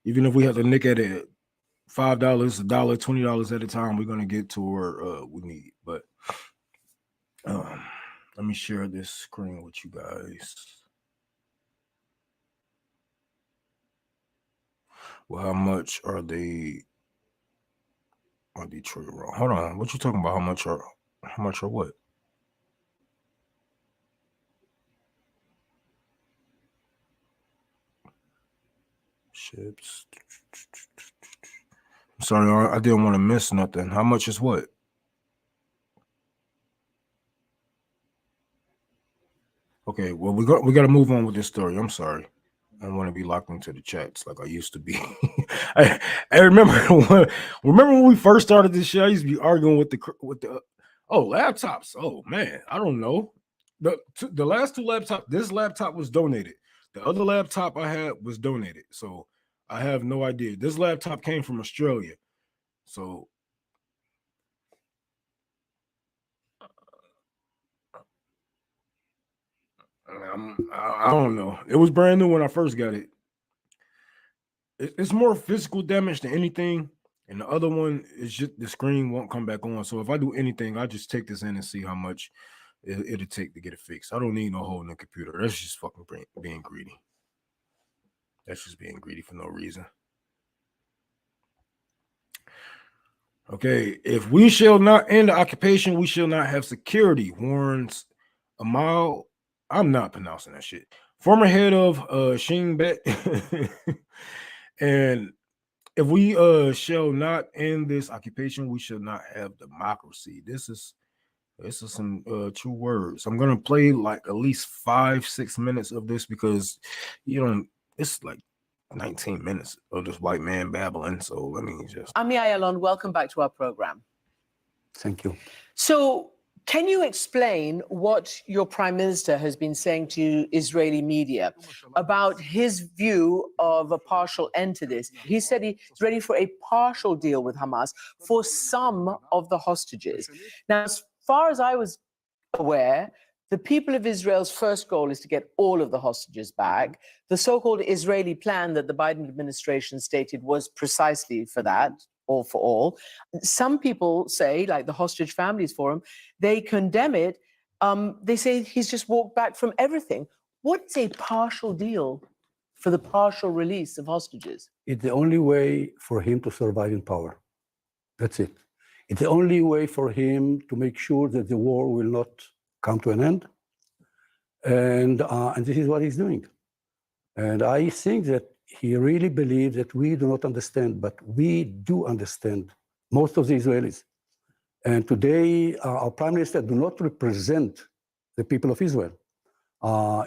even if we have to nick at it $5, $1, $20 at a time, we're gonna get to where we need. But let me share this screen with you guys. Well, how much are they on Detroit wrong? Hold on, what you talking about? How much are what? Ships. I'm sorry, I didn't want to miss nothing. How much is what? Okay, well, we got to move on with this story. I'm sorry. I don't want to be locked into the chats like I used to be. I remember when we first started this show, I used to be arguing with the laptops. Oh man, I don't know. The last two laptops, this laptop was donated. The other laptop I had was donated. So I have no idea. This laptop came from Australia. So I don't know. It was brand new when I first got it. It's more physical damage than anything, and the other one is just the screen won't come back on. So if I do anything, I just take this in and see how much it'll take to get it fixed. I don't need no whole new computer. That's just fucking being greedy. That's just being greedy for no reason. Okay, if we shall not end the occupation, we shall not have security, warns Amal. I'm not pronouncing that shit. Former head of Shin Bet. And if we shall not end this occupation, we shall not have democracy. This is some true words. I'm gonna play like at least 5-6 minutes of this because it's like 19 minutes of this white man babbling. So let me just. Ami Ayalon, welcome back to our program. Thank you. So, can you explain what your prime minister has been saying to Israeli media about his view of a partial end to this? He said he's ready for a partial deal with Hamas for some of the hostages. Now, as far as I was aware, the people of Israel's first goal is to get all of the hostages back. The so-called Israeli plan that the Biden administration stated was precisely for that, all for all. Some people say, like the Hostage Families Forum, they condemn it. They say he's just walked back from everything. What's a partial deal for the partial release of hostages? It's the only way for him to survive in power. That's it. It's the only way for him to make sure that the war will not come to an end. And this is what he's doing. And I think that he really believes that we do not understand, but we do understand, most of the Israelis. And today, our prime minister do not represent the people of Israel.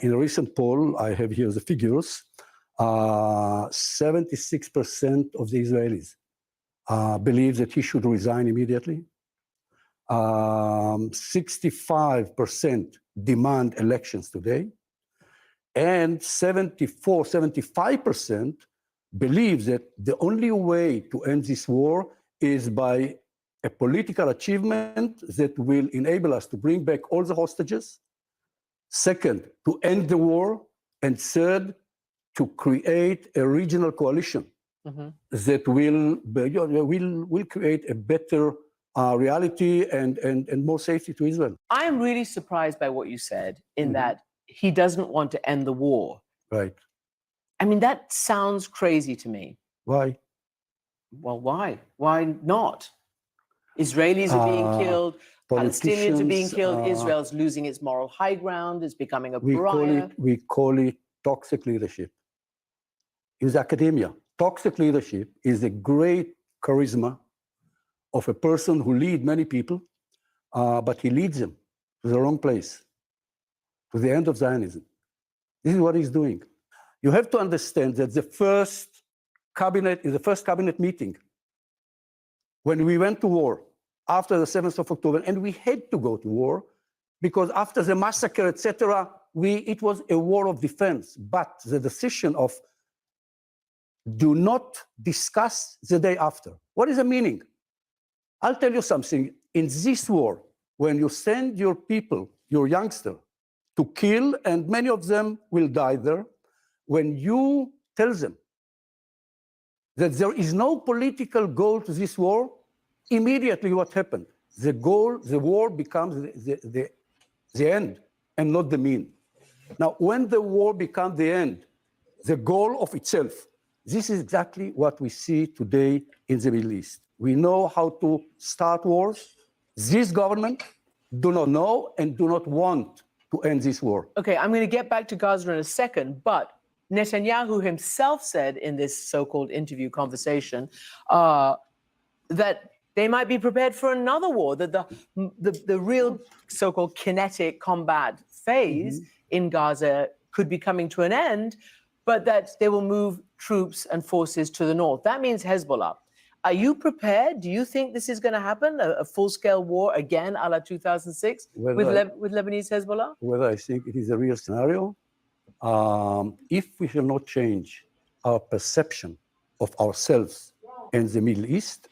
In a recent poll, I have here the figures, 76% of the Israelis believe that he should resign immediately. 65% demand elections today. And 75% believe that the only way to end this war is by a political achievement that will enable us to bring back all the hostages. Second, to end the war. And third, to create a regional coalition that will create a better reality and more safety to Israel. I am really surprised by what you said in that he doesn't want to end the war. Right. I mean, that sounds crazy to me. Why? Well, why? Why not? Israelis are being killed. Palestinians are being killed. Israel's losing its moral high ground. It's becoming a pariah. We call it toxic leadership. In academia, toxic leadership is a great charisma of a person who leads many people, but he leads them to the wrong place, to the end of Zionism. This is what he's doing. You have to understand that in the first cabinet meeting, when we went to war after the 7th of October, and we had to go to war because after the massacre, etc., it was a war of defense. But the decision of do not discuss the day after. What is the meaning? I'll tell you something. In this war, when you send your people, your youngster, to kill, and many of them will die there, when you tell them that there is no political goal to this war, immediately what happened? The war becomes the end and not the mean. Now, when the war becomes the end, the goal of itself, this is exactly what we see today in the Middle East. We know how to start wars. This government do not know and do not want to end this war. Okay, I'm going to get back to Gaza in a second, but Netanyahu himself said in this so-called interview conversation that they might be prepared for another war, that the real so-called kinetic combat phase in Gaza could be coming to an end, but that they will move troops and forces to the north. That means Hezbollah. Are you prepared? Do you think this is going to happen, a full-scale war again a la 2006 with Lebanese Hezbollah? Whether I think it is a real scenario, if we shall not change our perception of ourselves and the Middle East,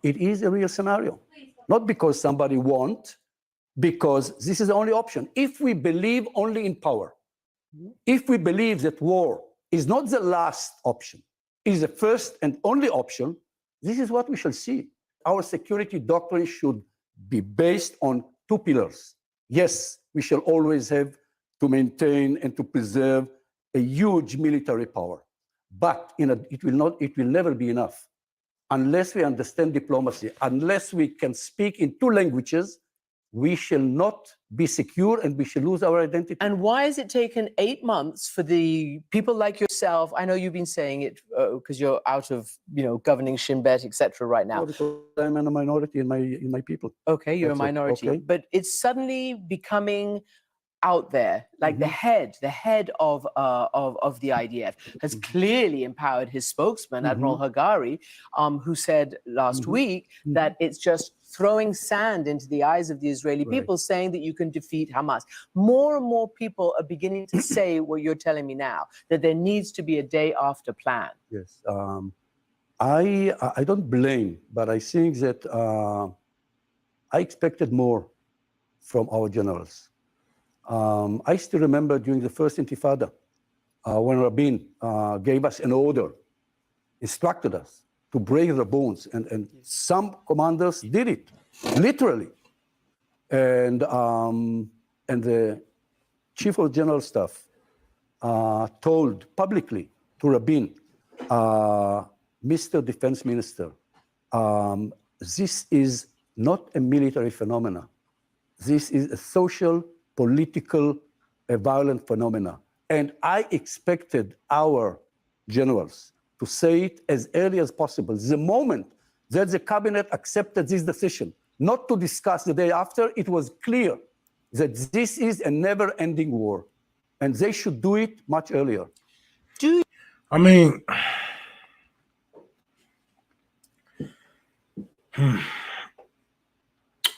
it is a real scenario. Not because somebody wants, because this is the only option. If we believe only in power, if we believe that war is not the last option, is the first and only option, this is what we shall see. Our security doctrine should be based on two pillars. Yes, we shall always have to maintain and to preserve a huge military power, but it will never be enough unless we understand diplomacy, unless we can speak in two languages. We shall not be secure and we shall lose our identity. And why has it taken 8 months for the people like yourself? I know you've been saying it because you're out of, governing Shin Bet, etc. right now. Well, because I'm a minority in my people. Okay, you're a That's minority. Okay. But it's suddenly becoming out there, like the head of the IDF, has clearly empowered his spokesman, Admiral Hagari, who said last week that it's just throwing sand into the eyes of the Israeli people, saying that you can defeat Hamas. More and more people are beginning to say what you're telling me now, that there needs to be a day after plan. Yes. I don't blame, but I think that I expected more from our generals. I still remember during the first Intifada, when Rabin gave us an order, instructed us to break the bones, and some commanders did it, literally. And the chief of general staff told publicly to Rabin, Mr. Defense Minister, this is not a military phenomena. This is a social, political, violent phenomena. And I expected our generals to say it as early as possible. The moment that the cabinet accepted this decision, not to discuss the day after, it was clear that this is a never-ending war. And they should do it much earlier. I mean,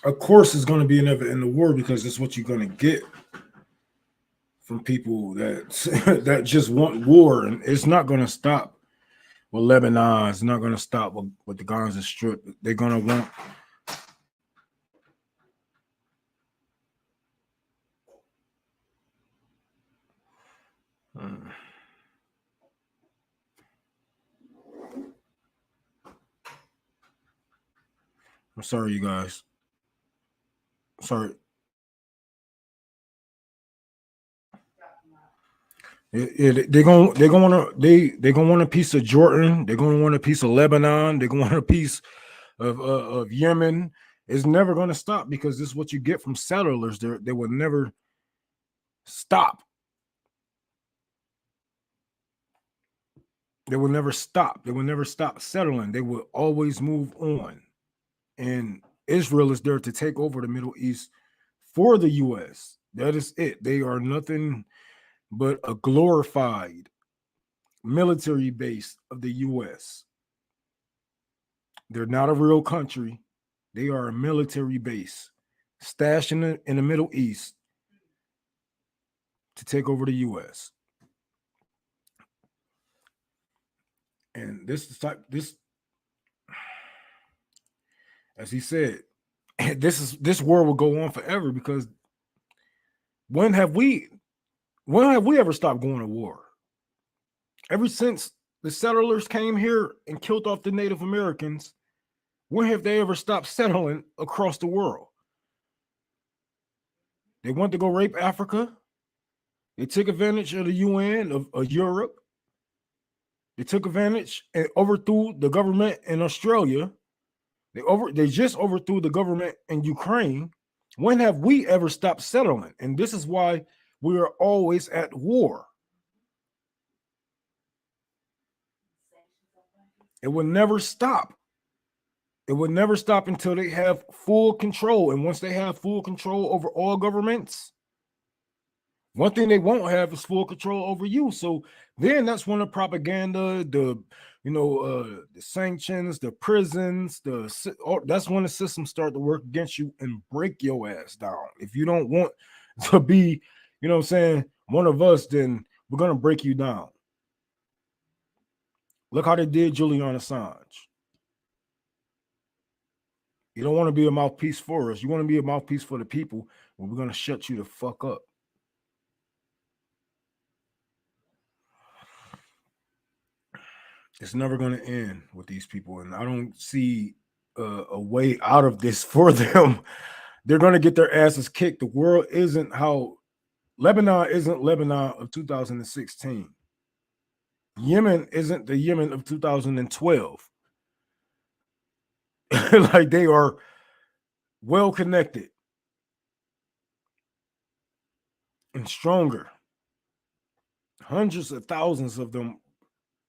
of course it's going to be a never-ending war, because it's what you're going to get from people that that just want war, and it's not going to stop with Lebanon. It's not going to stop with the Gaza Strip. They're going to want. I'm sorry, you guys. Sorry. They're gonna want a piece of Jordan. They're gonna want a piece of Lebanon. They're gonna want a piece of Yemen. It's never gonna stop, because this is what you get from settlers. They will never stop. They will never stop. They will never stop settling. They will always move on. And Israel is there to take over the Middle East for the U.S. That is it. They are nothing but a glorified military base of the U.S. They're not a real country. They are a military base stashed in the Middle East to take over the U.S. And this, as he said, this war will go on forever, because when have we ever stopped going to war? Ever since the settlers came here and killed off the Native Americans, when have they ever stopped settling across the world? They want to go rape Africa. They took advantage of the UN of Europe. They took advantage and overthrew the government in Australia. They just overthrew the government in Ukraine. When have we ever stopped settling? And this is why we are always at war. It will never stop. It will never stop until they have full control. And once they have full control over all governments, one thing they won't have is full control over you. So then that's when the propaganda, the sanctions, the prisons, that's when the systems start to work against you and break your ass down. If you don't want to be, one of us, then we're going to break you down. Look how they did Julian Assange. You don't want to be a mouthpiece for us. You want to be a mouthpiece for the people. Well, we're going to shut you the fuck up. It's never going to end with these people. And I don't see a way out of this for them. They're going to get their asses kicked. The world isn't Lebanon isn't Lebanon of 2016. Yemen isn't the Yemen of 2012. Like, they are well connected and stronger. Hundreds of thousands of them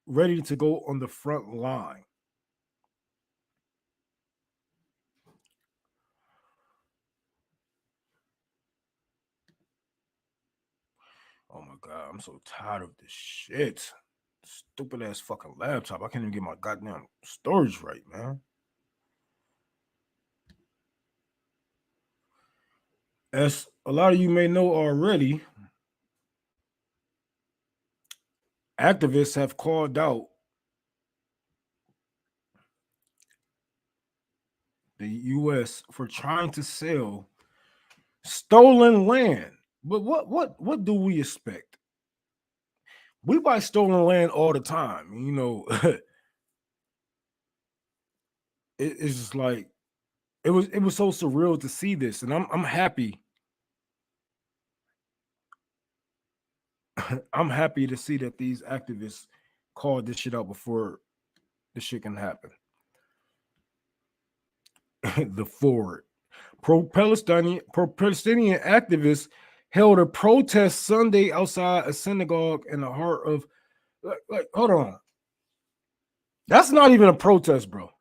ready to go on the front line. Oh my God, I'm so tired of this shit. Stupid ass fucking laptop. I can't even get my goddamn storage right, man. As a lot of you may know already, activists have called out the U.S. for trying to sell stolen land. But what do we expect? We buy stolen land all the time. You know, it's just like it was so surreal to see this, and I'm happy. I'm happy to see that these activists called this shit out before this shit can happen. The forward. Pro-Palestinian activists held a protest Sunday outside a synagogue in the heart of like hold on. That's not even a protest, bro.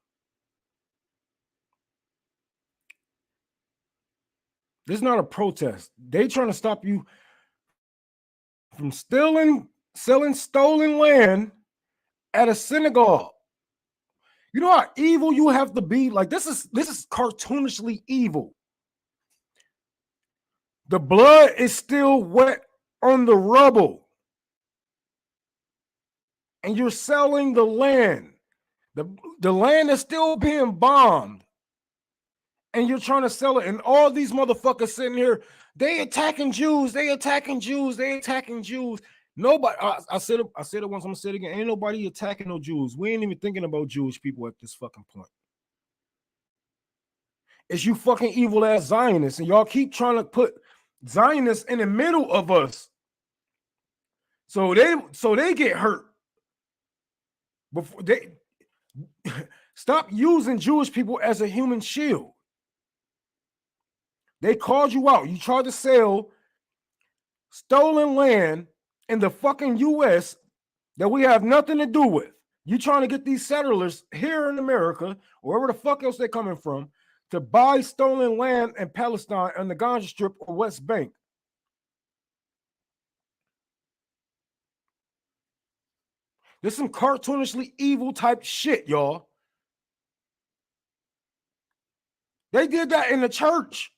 This is not a protest. They trying to stop you from selling stolen land at a synagogue. You know how evil you have to be? Like this is cartoonishly evil. The blood is still wet on the rubble. And you're selling the land. The land is still being bombed. And you're trying to sell it. And all these motherfuckers sitting here, they attacking Jews, they attacking Jews, they attacking Jews. Nobody, I said it once, I'm gonna say it again. Ain't nobody attacking no Jews. We ain't even thinking about Jewish people at this fucking point. It's you fucking evil ass Zionists, and y'all keep trying to put Zionists in the middle of us. So they get hurt. Before they stop using Jewish people as a human shield. They called you out. You tried to sell stolen land in the fucking US that we have nothing to do with. You trying to get these settlers here in America, or wherever the fuck else they're coming from, to buy stolen land in Palestine on the Gaza Strip or West Bank. There's some cartoonishly evil type shit, y'all. They did that in the church.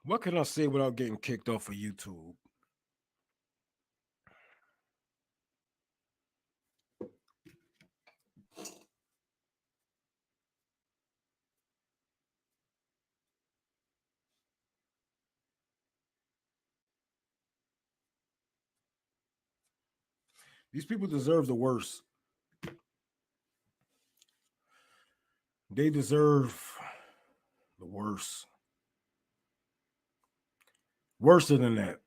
What can I say without getting kicked off of YouTube? These people deserve the worst. They deserve the worst. Worse than that.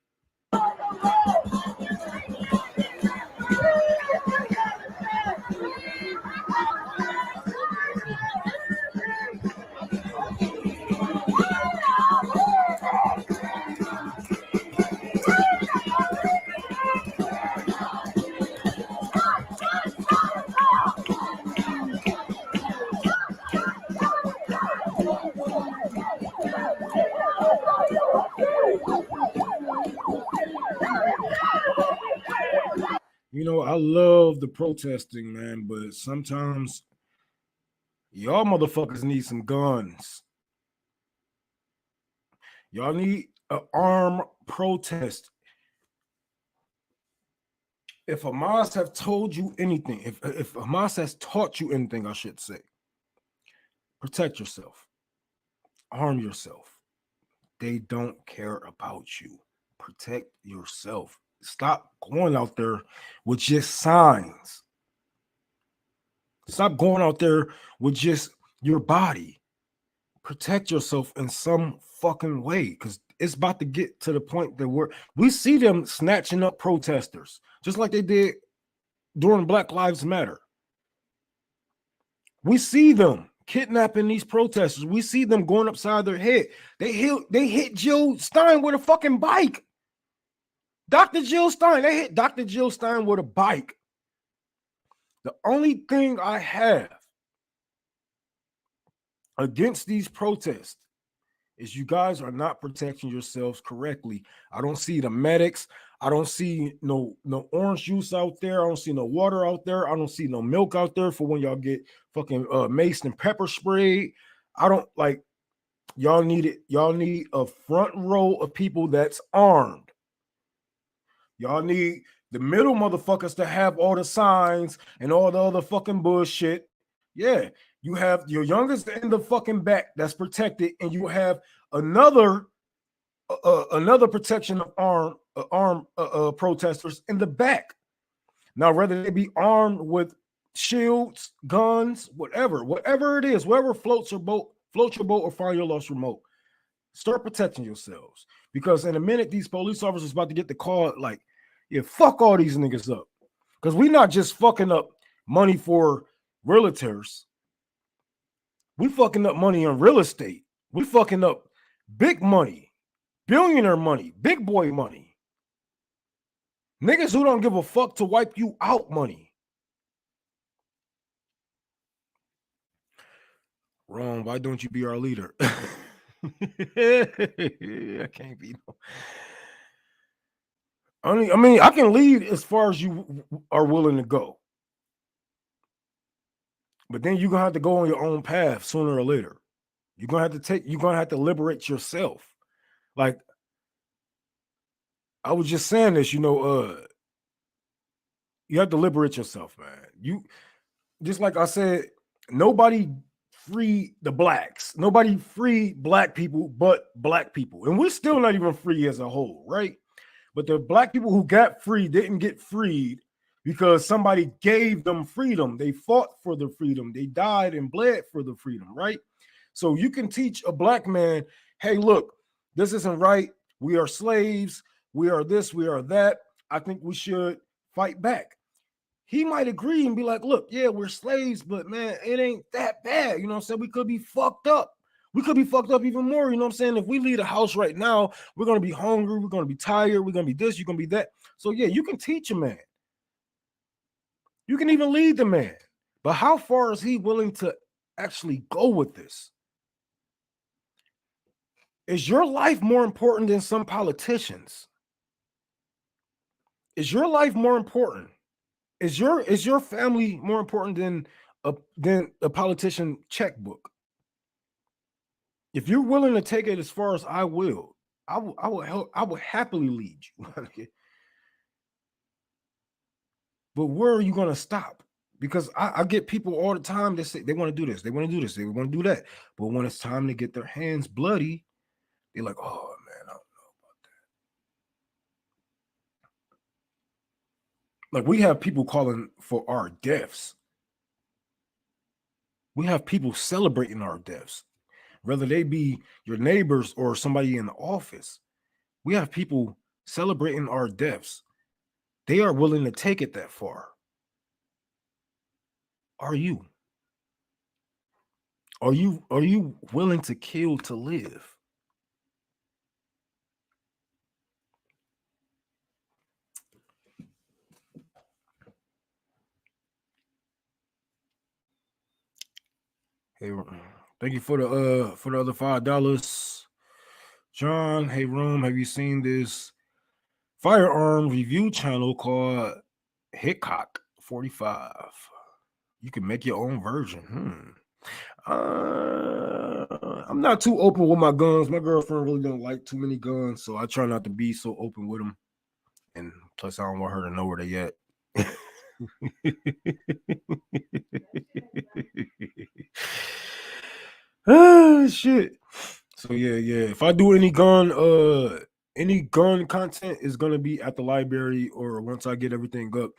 You know, I love the protesting, man, but sometimes y'all motherfuckers need some guns. Y'all need an armed protest. If Hamas have told you anything, if Hamas has taught you anything, I should say, protect yourself. Arm yourself. They don't care about you. Protect yourself. Stop going out there with just signs. Stop going out there with just your body. Protect yourself in some fucking way, because it's about to get to the point that we see them snatching up protesters, just like they did during Black Lives Matter. We see them kidnapping these protesters. We see them going upside their head. They hit Jill Stein with a fucking bike. Dr. Jill Stein, they hit Dr. Jill Stein with a bike. The only thing I have against these protests is you guys are not protecting yourselves correctly. I don't see the medics. I don't see no orange juice out there. I don't see no water out there. I don't see no milk out there for when y'all get fucking maced and pepper sprayed. I don't like y'all need it. Y'all need a front row of people that's armed. Y'all need the middle motherfuckers to have all the signs and all the other fucking bullshit. Yeah, you have your youngest in the fucking back that's protected, and you have another protection of armed protesters in the back. Now, whether they be armed with shields, guns, whatever it is, whatever floats your boat or find your lost remote, start protecting yourselves. Because in a minute, these police officers about to get the call like, yeah, fuck all these niggas up. Because we not just fucking up money for realtors. We fucking up money on real estate. We fucking up big money, billionaire money, big boy money. Niggas who don't give a fuck to wipe you out money. Wrong. Why don't you be our leader? I can't be no. I mean, I can lead as far as you are willing to go. But then you're gonna have to go on your own path sooner or later. You're gonna have to liberate yourself. Like I was just saying this, you have to liberate yourself, man. You just like I said, nobody free the blacks, nobody free black people but black people, and we're still not even free as a whole, right? But the black people who got free didn't get freed because somebody gave them freedom. They fought for the freedom. They died and bled for the freedom, right? So you can teach a black man, hey, look, this isn't right. We are slaves. We are this, we are that. I think we should fight back. He might agree and be like, look, yeah, we're slaves, but man, it ain't that bad. You know what I'm saying? We could be fucked up. We could be fucked up even more. You know what I'm saying? If we leave the house right now, we're going to be hungry. We're going to be tired. We're going to be this. You're going to be that. So yeah, you can teach a man. You can even lead the man. But how far is he willing to actually go with this? Is your life more important than some politicians? Is your life more important? Is your family more important than a politician checkbook? If you're willing to take it as far as I will happily lead you. But where are you going to stop? Because I get people all the time that say they want to do this, they want to do this, they want to do that. But when it's time to get their hands bloody, they're like, oh man, I don't know about that. Like we have people calling for our deaths. We have people celebrating our deaths, whether they be your neighbors or somebody in the office. We have people celebrating our deaths. They are willing to take it that far. Are you? Are you willing to kill to live? Hey, thank you for the other $5. John, hey Rome, have you seen this firearm review channel called Hickok 45? You can make your own version. I'm not too open with my guns. My girlfriend really don't like too many guns, so I try not to be so open with them. And plus, I don't want her to know where they at. Oh shit. So yeah. If I do any gun content is gonna be at the library or once I get everything up.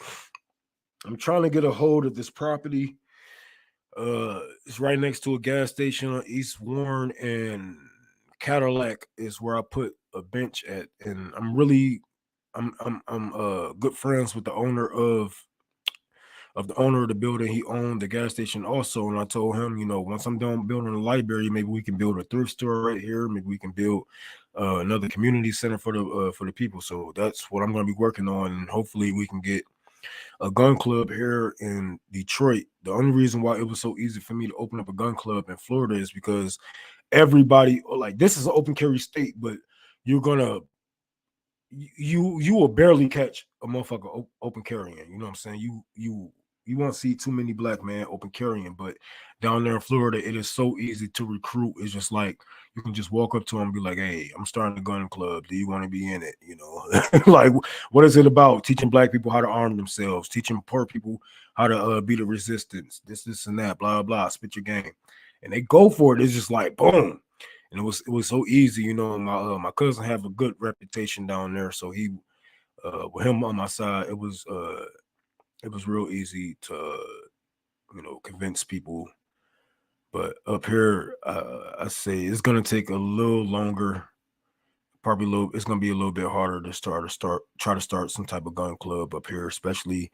I'm trying to get a hold of this property. It's right next to a gas station on East Warren and Cadillac is where I put a bench at, and I'm good friends with the owner of the building. He owned the gas station also, and I told him, once I'm done building a library, maybe we can build a thrift store right here. Maybe we can build another community center for the people. So that's what I'm going to be working on, and hopefully we can get a gun club here in Detroit. The only reason why it was so easy for me to open up a gun club in Florida is because everybody, like, this is an open carry state, but you're gonna you will barely catch a motherfucker open carrying. You know what I'm saying? You won't see too many black men open carrying, but down there in Florida, it is so easy to recruit. It's just like you can just walk up to them and be like, "Hey, I'm starting a gun club. Do you want to be in it?" You know, like, what is it about? Teaching black people how to arm themselves, teaching poor people how to be the resistance, this, and that, blah blah. Spit your game, and they go for it. It's just like boom. And it was so easy, you know. My cousin have a good reputation down there, so he with him on my side, it was real easy to convince people. But up here, I say it's gonna take a little longer. Probably it's gonna be a little bit harder to try to start some type of gun club up here, especially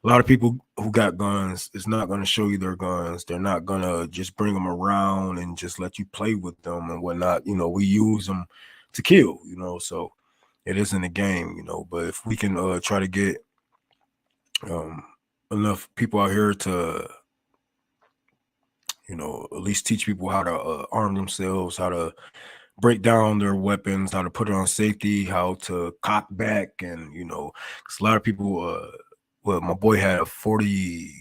a lot of people who got guns is not going to show you their guns. They're not going to just bring them around and just let you play with them and whatnot. You know, we use them to kill, you know, so it isn't a game, you know. But if we can try to get enough people out here to, you know, at least teach people how to arm themselves, how to break down their weapons, how to put it on safety, how to cock back, and, you know, because a lot of people well, my boy had a 40,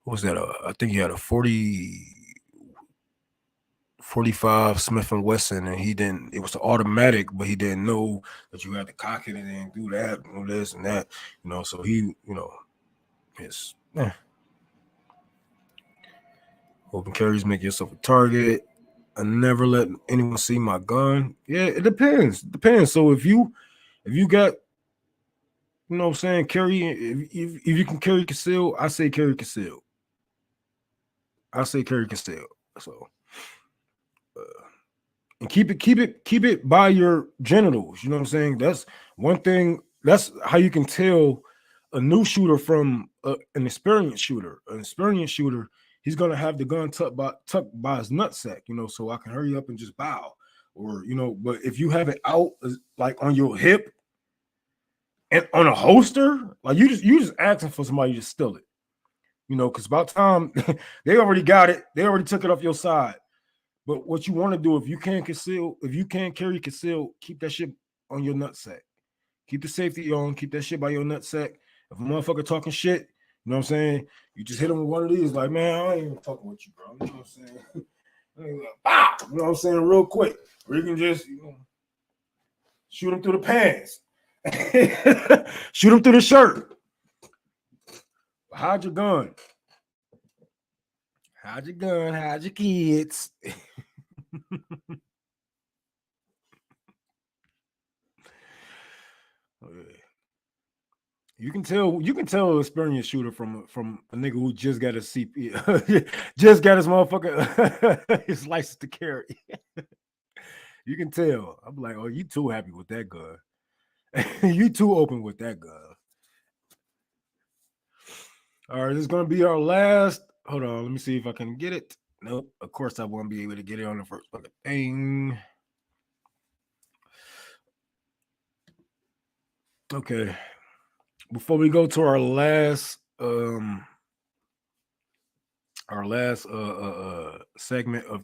what was that? I think he had a 45 Smith & Wesson, and it was automatic, but he didn't know that you had to cock it and then do that, and this and that, you know, so he, you know, open carries, make yourself a target. I never let anyone see my gun. Yeah, it depends. So if you got, you know what I'm saying, carry, if you can carry conceal, I say carry conceal. So and keep it by your genitals. You know what I'm saying? That's one thing. That's how you can tell a new shooter from an experienced shooter. An experienced shooter, he's gonna have the gun tucked by his nutsack, you know, so I can hurry up and just bow. Or, you know, but if you have it out like on your hip and on a holster, like you just asking for somebody to steal it, you know, because about time they already got it, they already took it off your side. But what you want to do, if you can't carry conceal, keep that shit on your nutsack. Keep the safety on, keep that shit by your nutsack. If a motherfucker talking shit, you know what I'm saying, you just hit him with one of these, like, man, I ain't even talking with you, bro. You know what I'm saying? Bah! You know what I'm saying, real quick. Or you can just, you know, shoot him through the pants. Shoot him through the shirt. Hide your gun. Hide your gun. Hide your kids. You can tell an experienced shooter from a nigga who just got a CP, just got his motherfucker his license to carry. You can tell. I'm like, oh, you too happy with that gun. You too open with that gun. All right, this is gonna be our last. Hold on, let me see if I can get it. Nope, of course I won't be able to get it on the first fucking thing. Okay. Before we go to our last segment of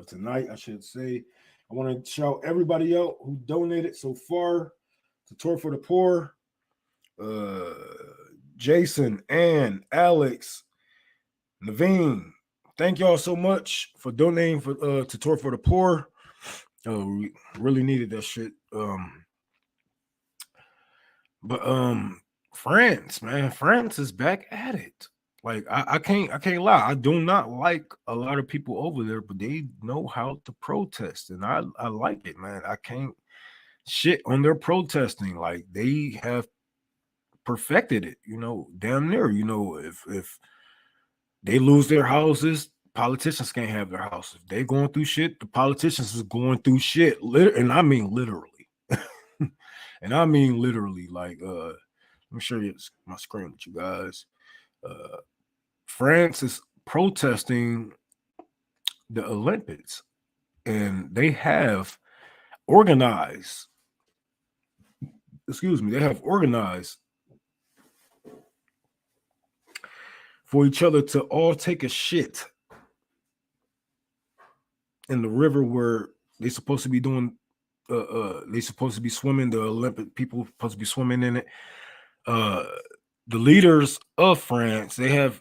tonight, I should say, I want to shout everybody out who donated so far to Tour for the Poor. Jason, Ann, Alex, Naveen, thank y'all so much for donating to Tour for the Poor. We really needed that shit. But France, man, France is back at it. Like I can't lie. I do not like a lot of people over there, but they know how to protest, and I like it, man. I can't shit on their protesting. Like they have perfected it, you know, damn near. You know, if they lose their houses, politicians can't have their houses. If they're going through shit, the politicians is going through shit. And I mean literally. And I mean literally, like, let me show you my screen with you guys. France is protesting the Olympics, and they have organized, they have organized for each other to all take a shit in the river where they're supposed to be doing they're supposed to be swimming. The Olympic people supposed to be swimming in it. The leaders of France, they have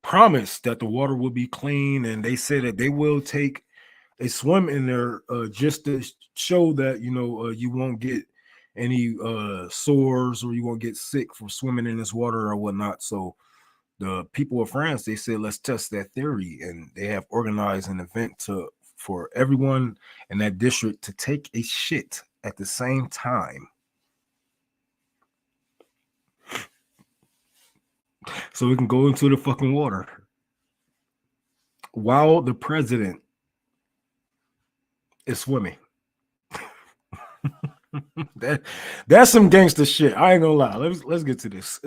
promised that the water will be clean, and they said that they will take a swim in there just to show that you won't get any sores or you won't get sick from swimming in this water or whatnot. So the people of France, they said, let's test that theory, and they have organized an event for everyone in that district to take a shit at the same time. So we can go into the fucking water while the president is swimming. That's some gangster shit. I ain't gonna lie. Let's get to this.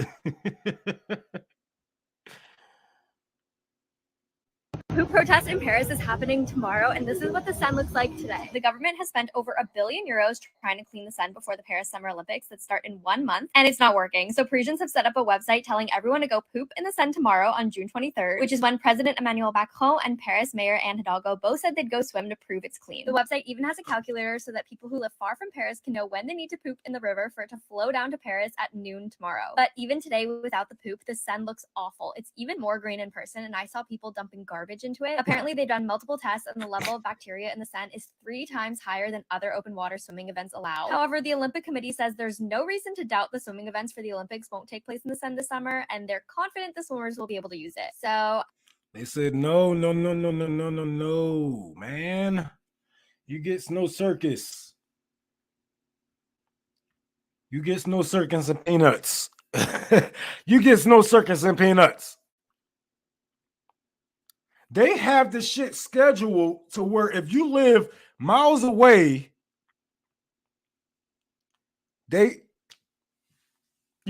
Poop protest in Paris is happening tomorrow, and this is what the Seine looks like today. The government has spent over €1 billion trying to clean the Seine before the Paris Summer Olympics that start in 1 month, and it's not working. So Parisians have set up a website telling everyone to go poop in the Seine tomorrow on June 23rd, which is when President Emmanuel Macron and Paris Mayor Anne Hidalgo both said they'd go swim to prove it's clean. The website even has a calculator so that people who live far from Paris can know when they need to poop in the river for it to flow down to Paris at noon tomorrow. But even today, without the poop, the Seine looks awful. It's even more green in person, and I saw people dumping garbage into it. Apparently, they've done multiple tests, and the level of bacteria in the Seine is 3 times higher than other open water swimming events allow. However, the Olympic Committee says there's no reason to doubt the swimming events for the Olympics won't take place in the Seine this summer, and they're confident the swimmers will be able to use it. So they said, no, man. You get no circus. You get no circus and peanuts. You get no circus and peanuts. They have the shit scheduled to where if you live miles away, you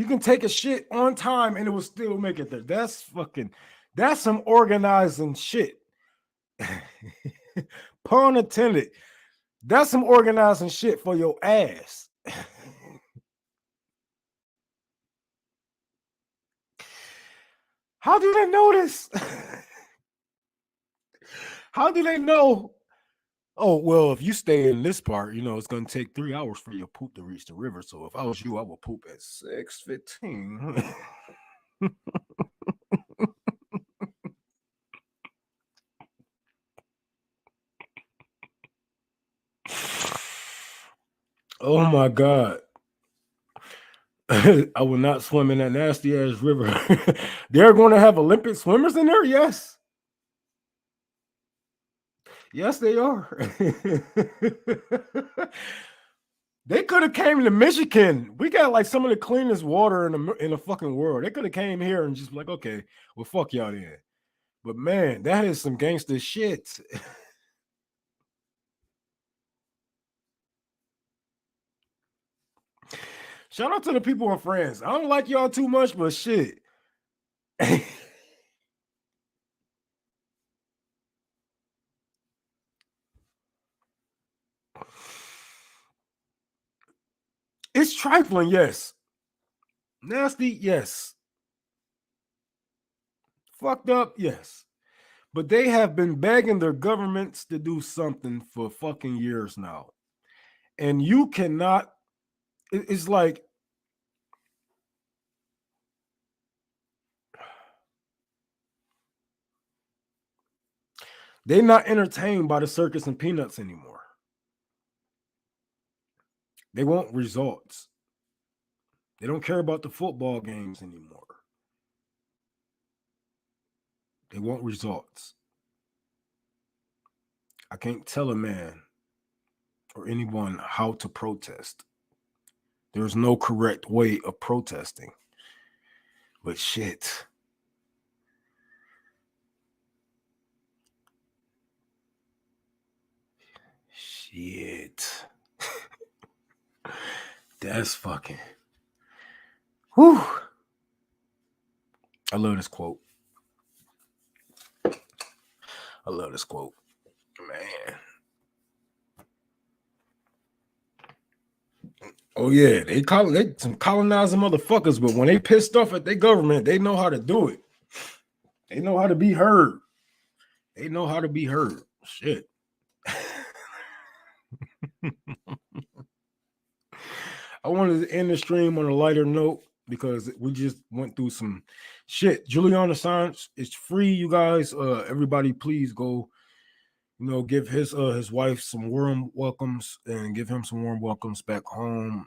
can take a shit on time and it will still make it there. That's some organizing shit. Pun intended. That's some organizing shit for your ass. How do they know this? How do they know? Oh, well, if you stay in this part, it's going to take 3 hours for your poop to reach the river. So if I was you, I would poop at 6:15. Oh, my God. I will not swim in that nasty-ass river. They're going to have Olympic swimmers in there? Yes. Yes, they are. They could have came to Michigan. We got like some of the cleanest water in the fucking world. They could have came here and just like, okay, well, fuck y'all then. But man, that is some gangster shit. Shout out to the people in France. I don't like y'all too much, but shit. It's trifling, yes. Nasty, yes. Fucked up, yes. But they have been begging their governments to do something for fucking years now. And you cannot, it's like, they're not entertained by the circus and peanuts anymore. They want results. They don't care about the football games anymore. They want results. I can't tell a man or anyone how to protest. There's no correct way of protesting. But shit. Shit. That's fucking. Whew. I love this quote. I love this quote. Man. Oh yeah, they some colonizing motherfuckers, but when they pissed off at their government, they know how to do it. They know how to be heard. They know how to be heard. Shit. I wanted to end the stream on a lighter note because we just went through some shit. Julian Assange is free, you guys. Everybody, please go. Give his wife some warm welcomes and give him some warm welcomes back home.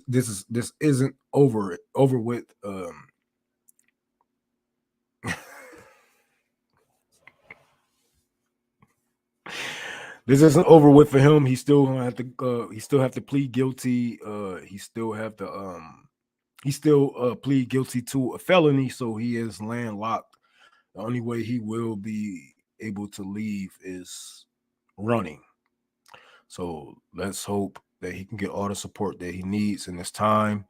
This isn't over with. This isn't over with for him. He still have to plead guilty. He still plead guilty to a felony, so he is landlocked. The only way he will be able to leave is running. So let's hope that he can get all the support that he needs in this time.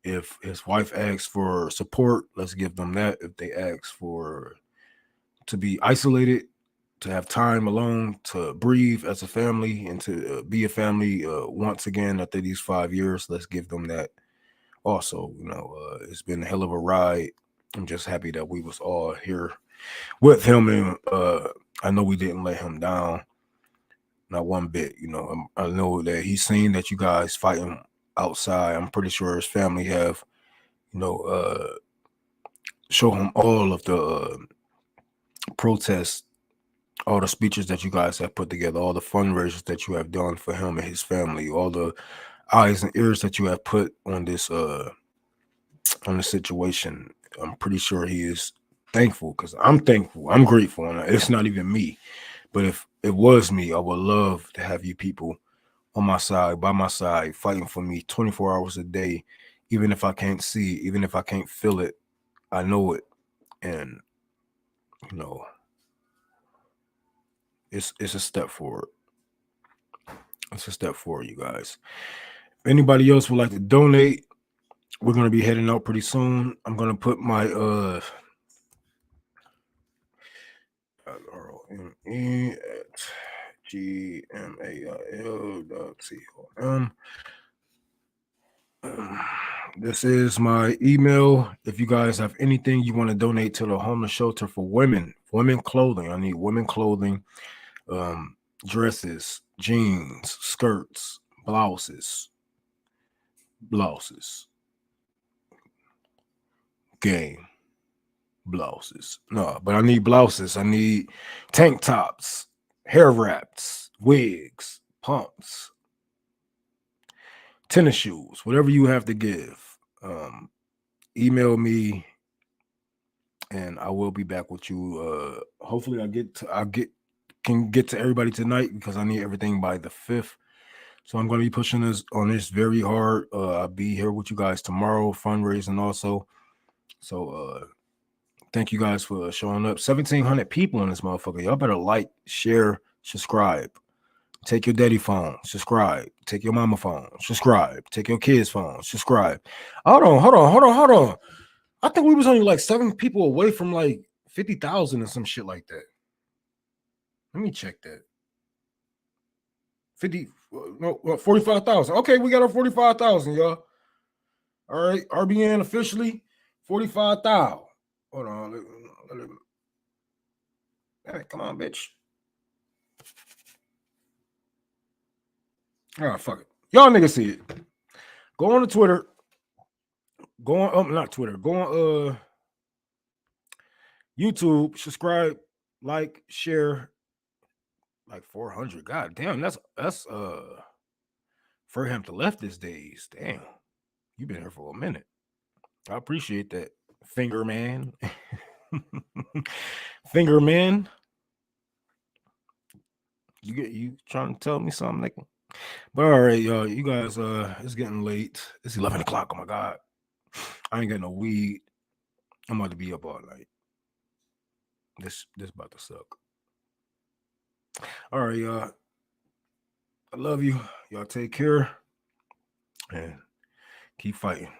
If his wife asks for support, let's give them that. If they ask to be isolated, to have time alone, to breathe as a family, and to be a family once again after these 5 years, let's give them that. Also, it's been a hell of a ride. I'm just happy that we was all here with him, and I know we didn't let him down, not one bit. I know that he's seen that you guys fighting outside. I'm pretty sure his family have, show him all of the protests, all the speeches that you guys have put together, all the fundraisers that you have done for him and his family, all the eyes and ears that you have put on this situation. I'm pretty sure he is thankful, because I'm thankful. I'm grateful, and it's not even me. But if it was me, I would love to have you people on my side, by my side, fighting for me 24 hours a day, even if I can't see, even if I can't feel it, I know it. And it's a step forward. It's a step forward, you guys. If anybody else would like to donate, we're going to be heading out pretty soon. I'm going to put my GMAIL.com. This is my email. If you guys have anything you want to donate to the homeless shelter for women clothing, I need women clothing, dresses, jeans, skirts, blouses, game, blouses. No, but I need blouses. I need tank tops, hair wraps, wigs, pumps, tennis shoes, whatever you have to give. Email me and I will be back with you. Hopefully can get to everybody tonight, because I need everything by the 5th. So I'm going to be pushing this very hard. I'll be here with you guys tomorrow, fundraising also. So thank you guys for showing up. 1,700 people in this motherfucker. Y'all better like, share, subscribe. Take your daddy phone, subscribe. Take your mama phone, subscribe. Take your kids' phone, subscribe. Hold on. I think we was only like 7 people away from like 50,000 or some shit like that. Let me check that. 45,000. Okay, we got our 45,000, y'all. All right, RBN officially 45,000. Hold on. Hey, come on, bitch. All right, fuck it. Y'all niggas see it. Go on to Twitter. Go on, not Twitter. Go on YouTube. Subscribe, like, share. Like 400. God damn, that's for him to left these days. Damn, you've been here for a minute. I appreciate that, finger man. Finger man. You trying to tell me something, nigga? But all right, y'all. You guys, it's getting late. It's 11 o'clock. Oh my god, I ain't got no weed. I'm about to be up all night. This about to suck. All right, y'all. I love you. Y'all take care and keep fighting.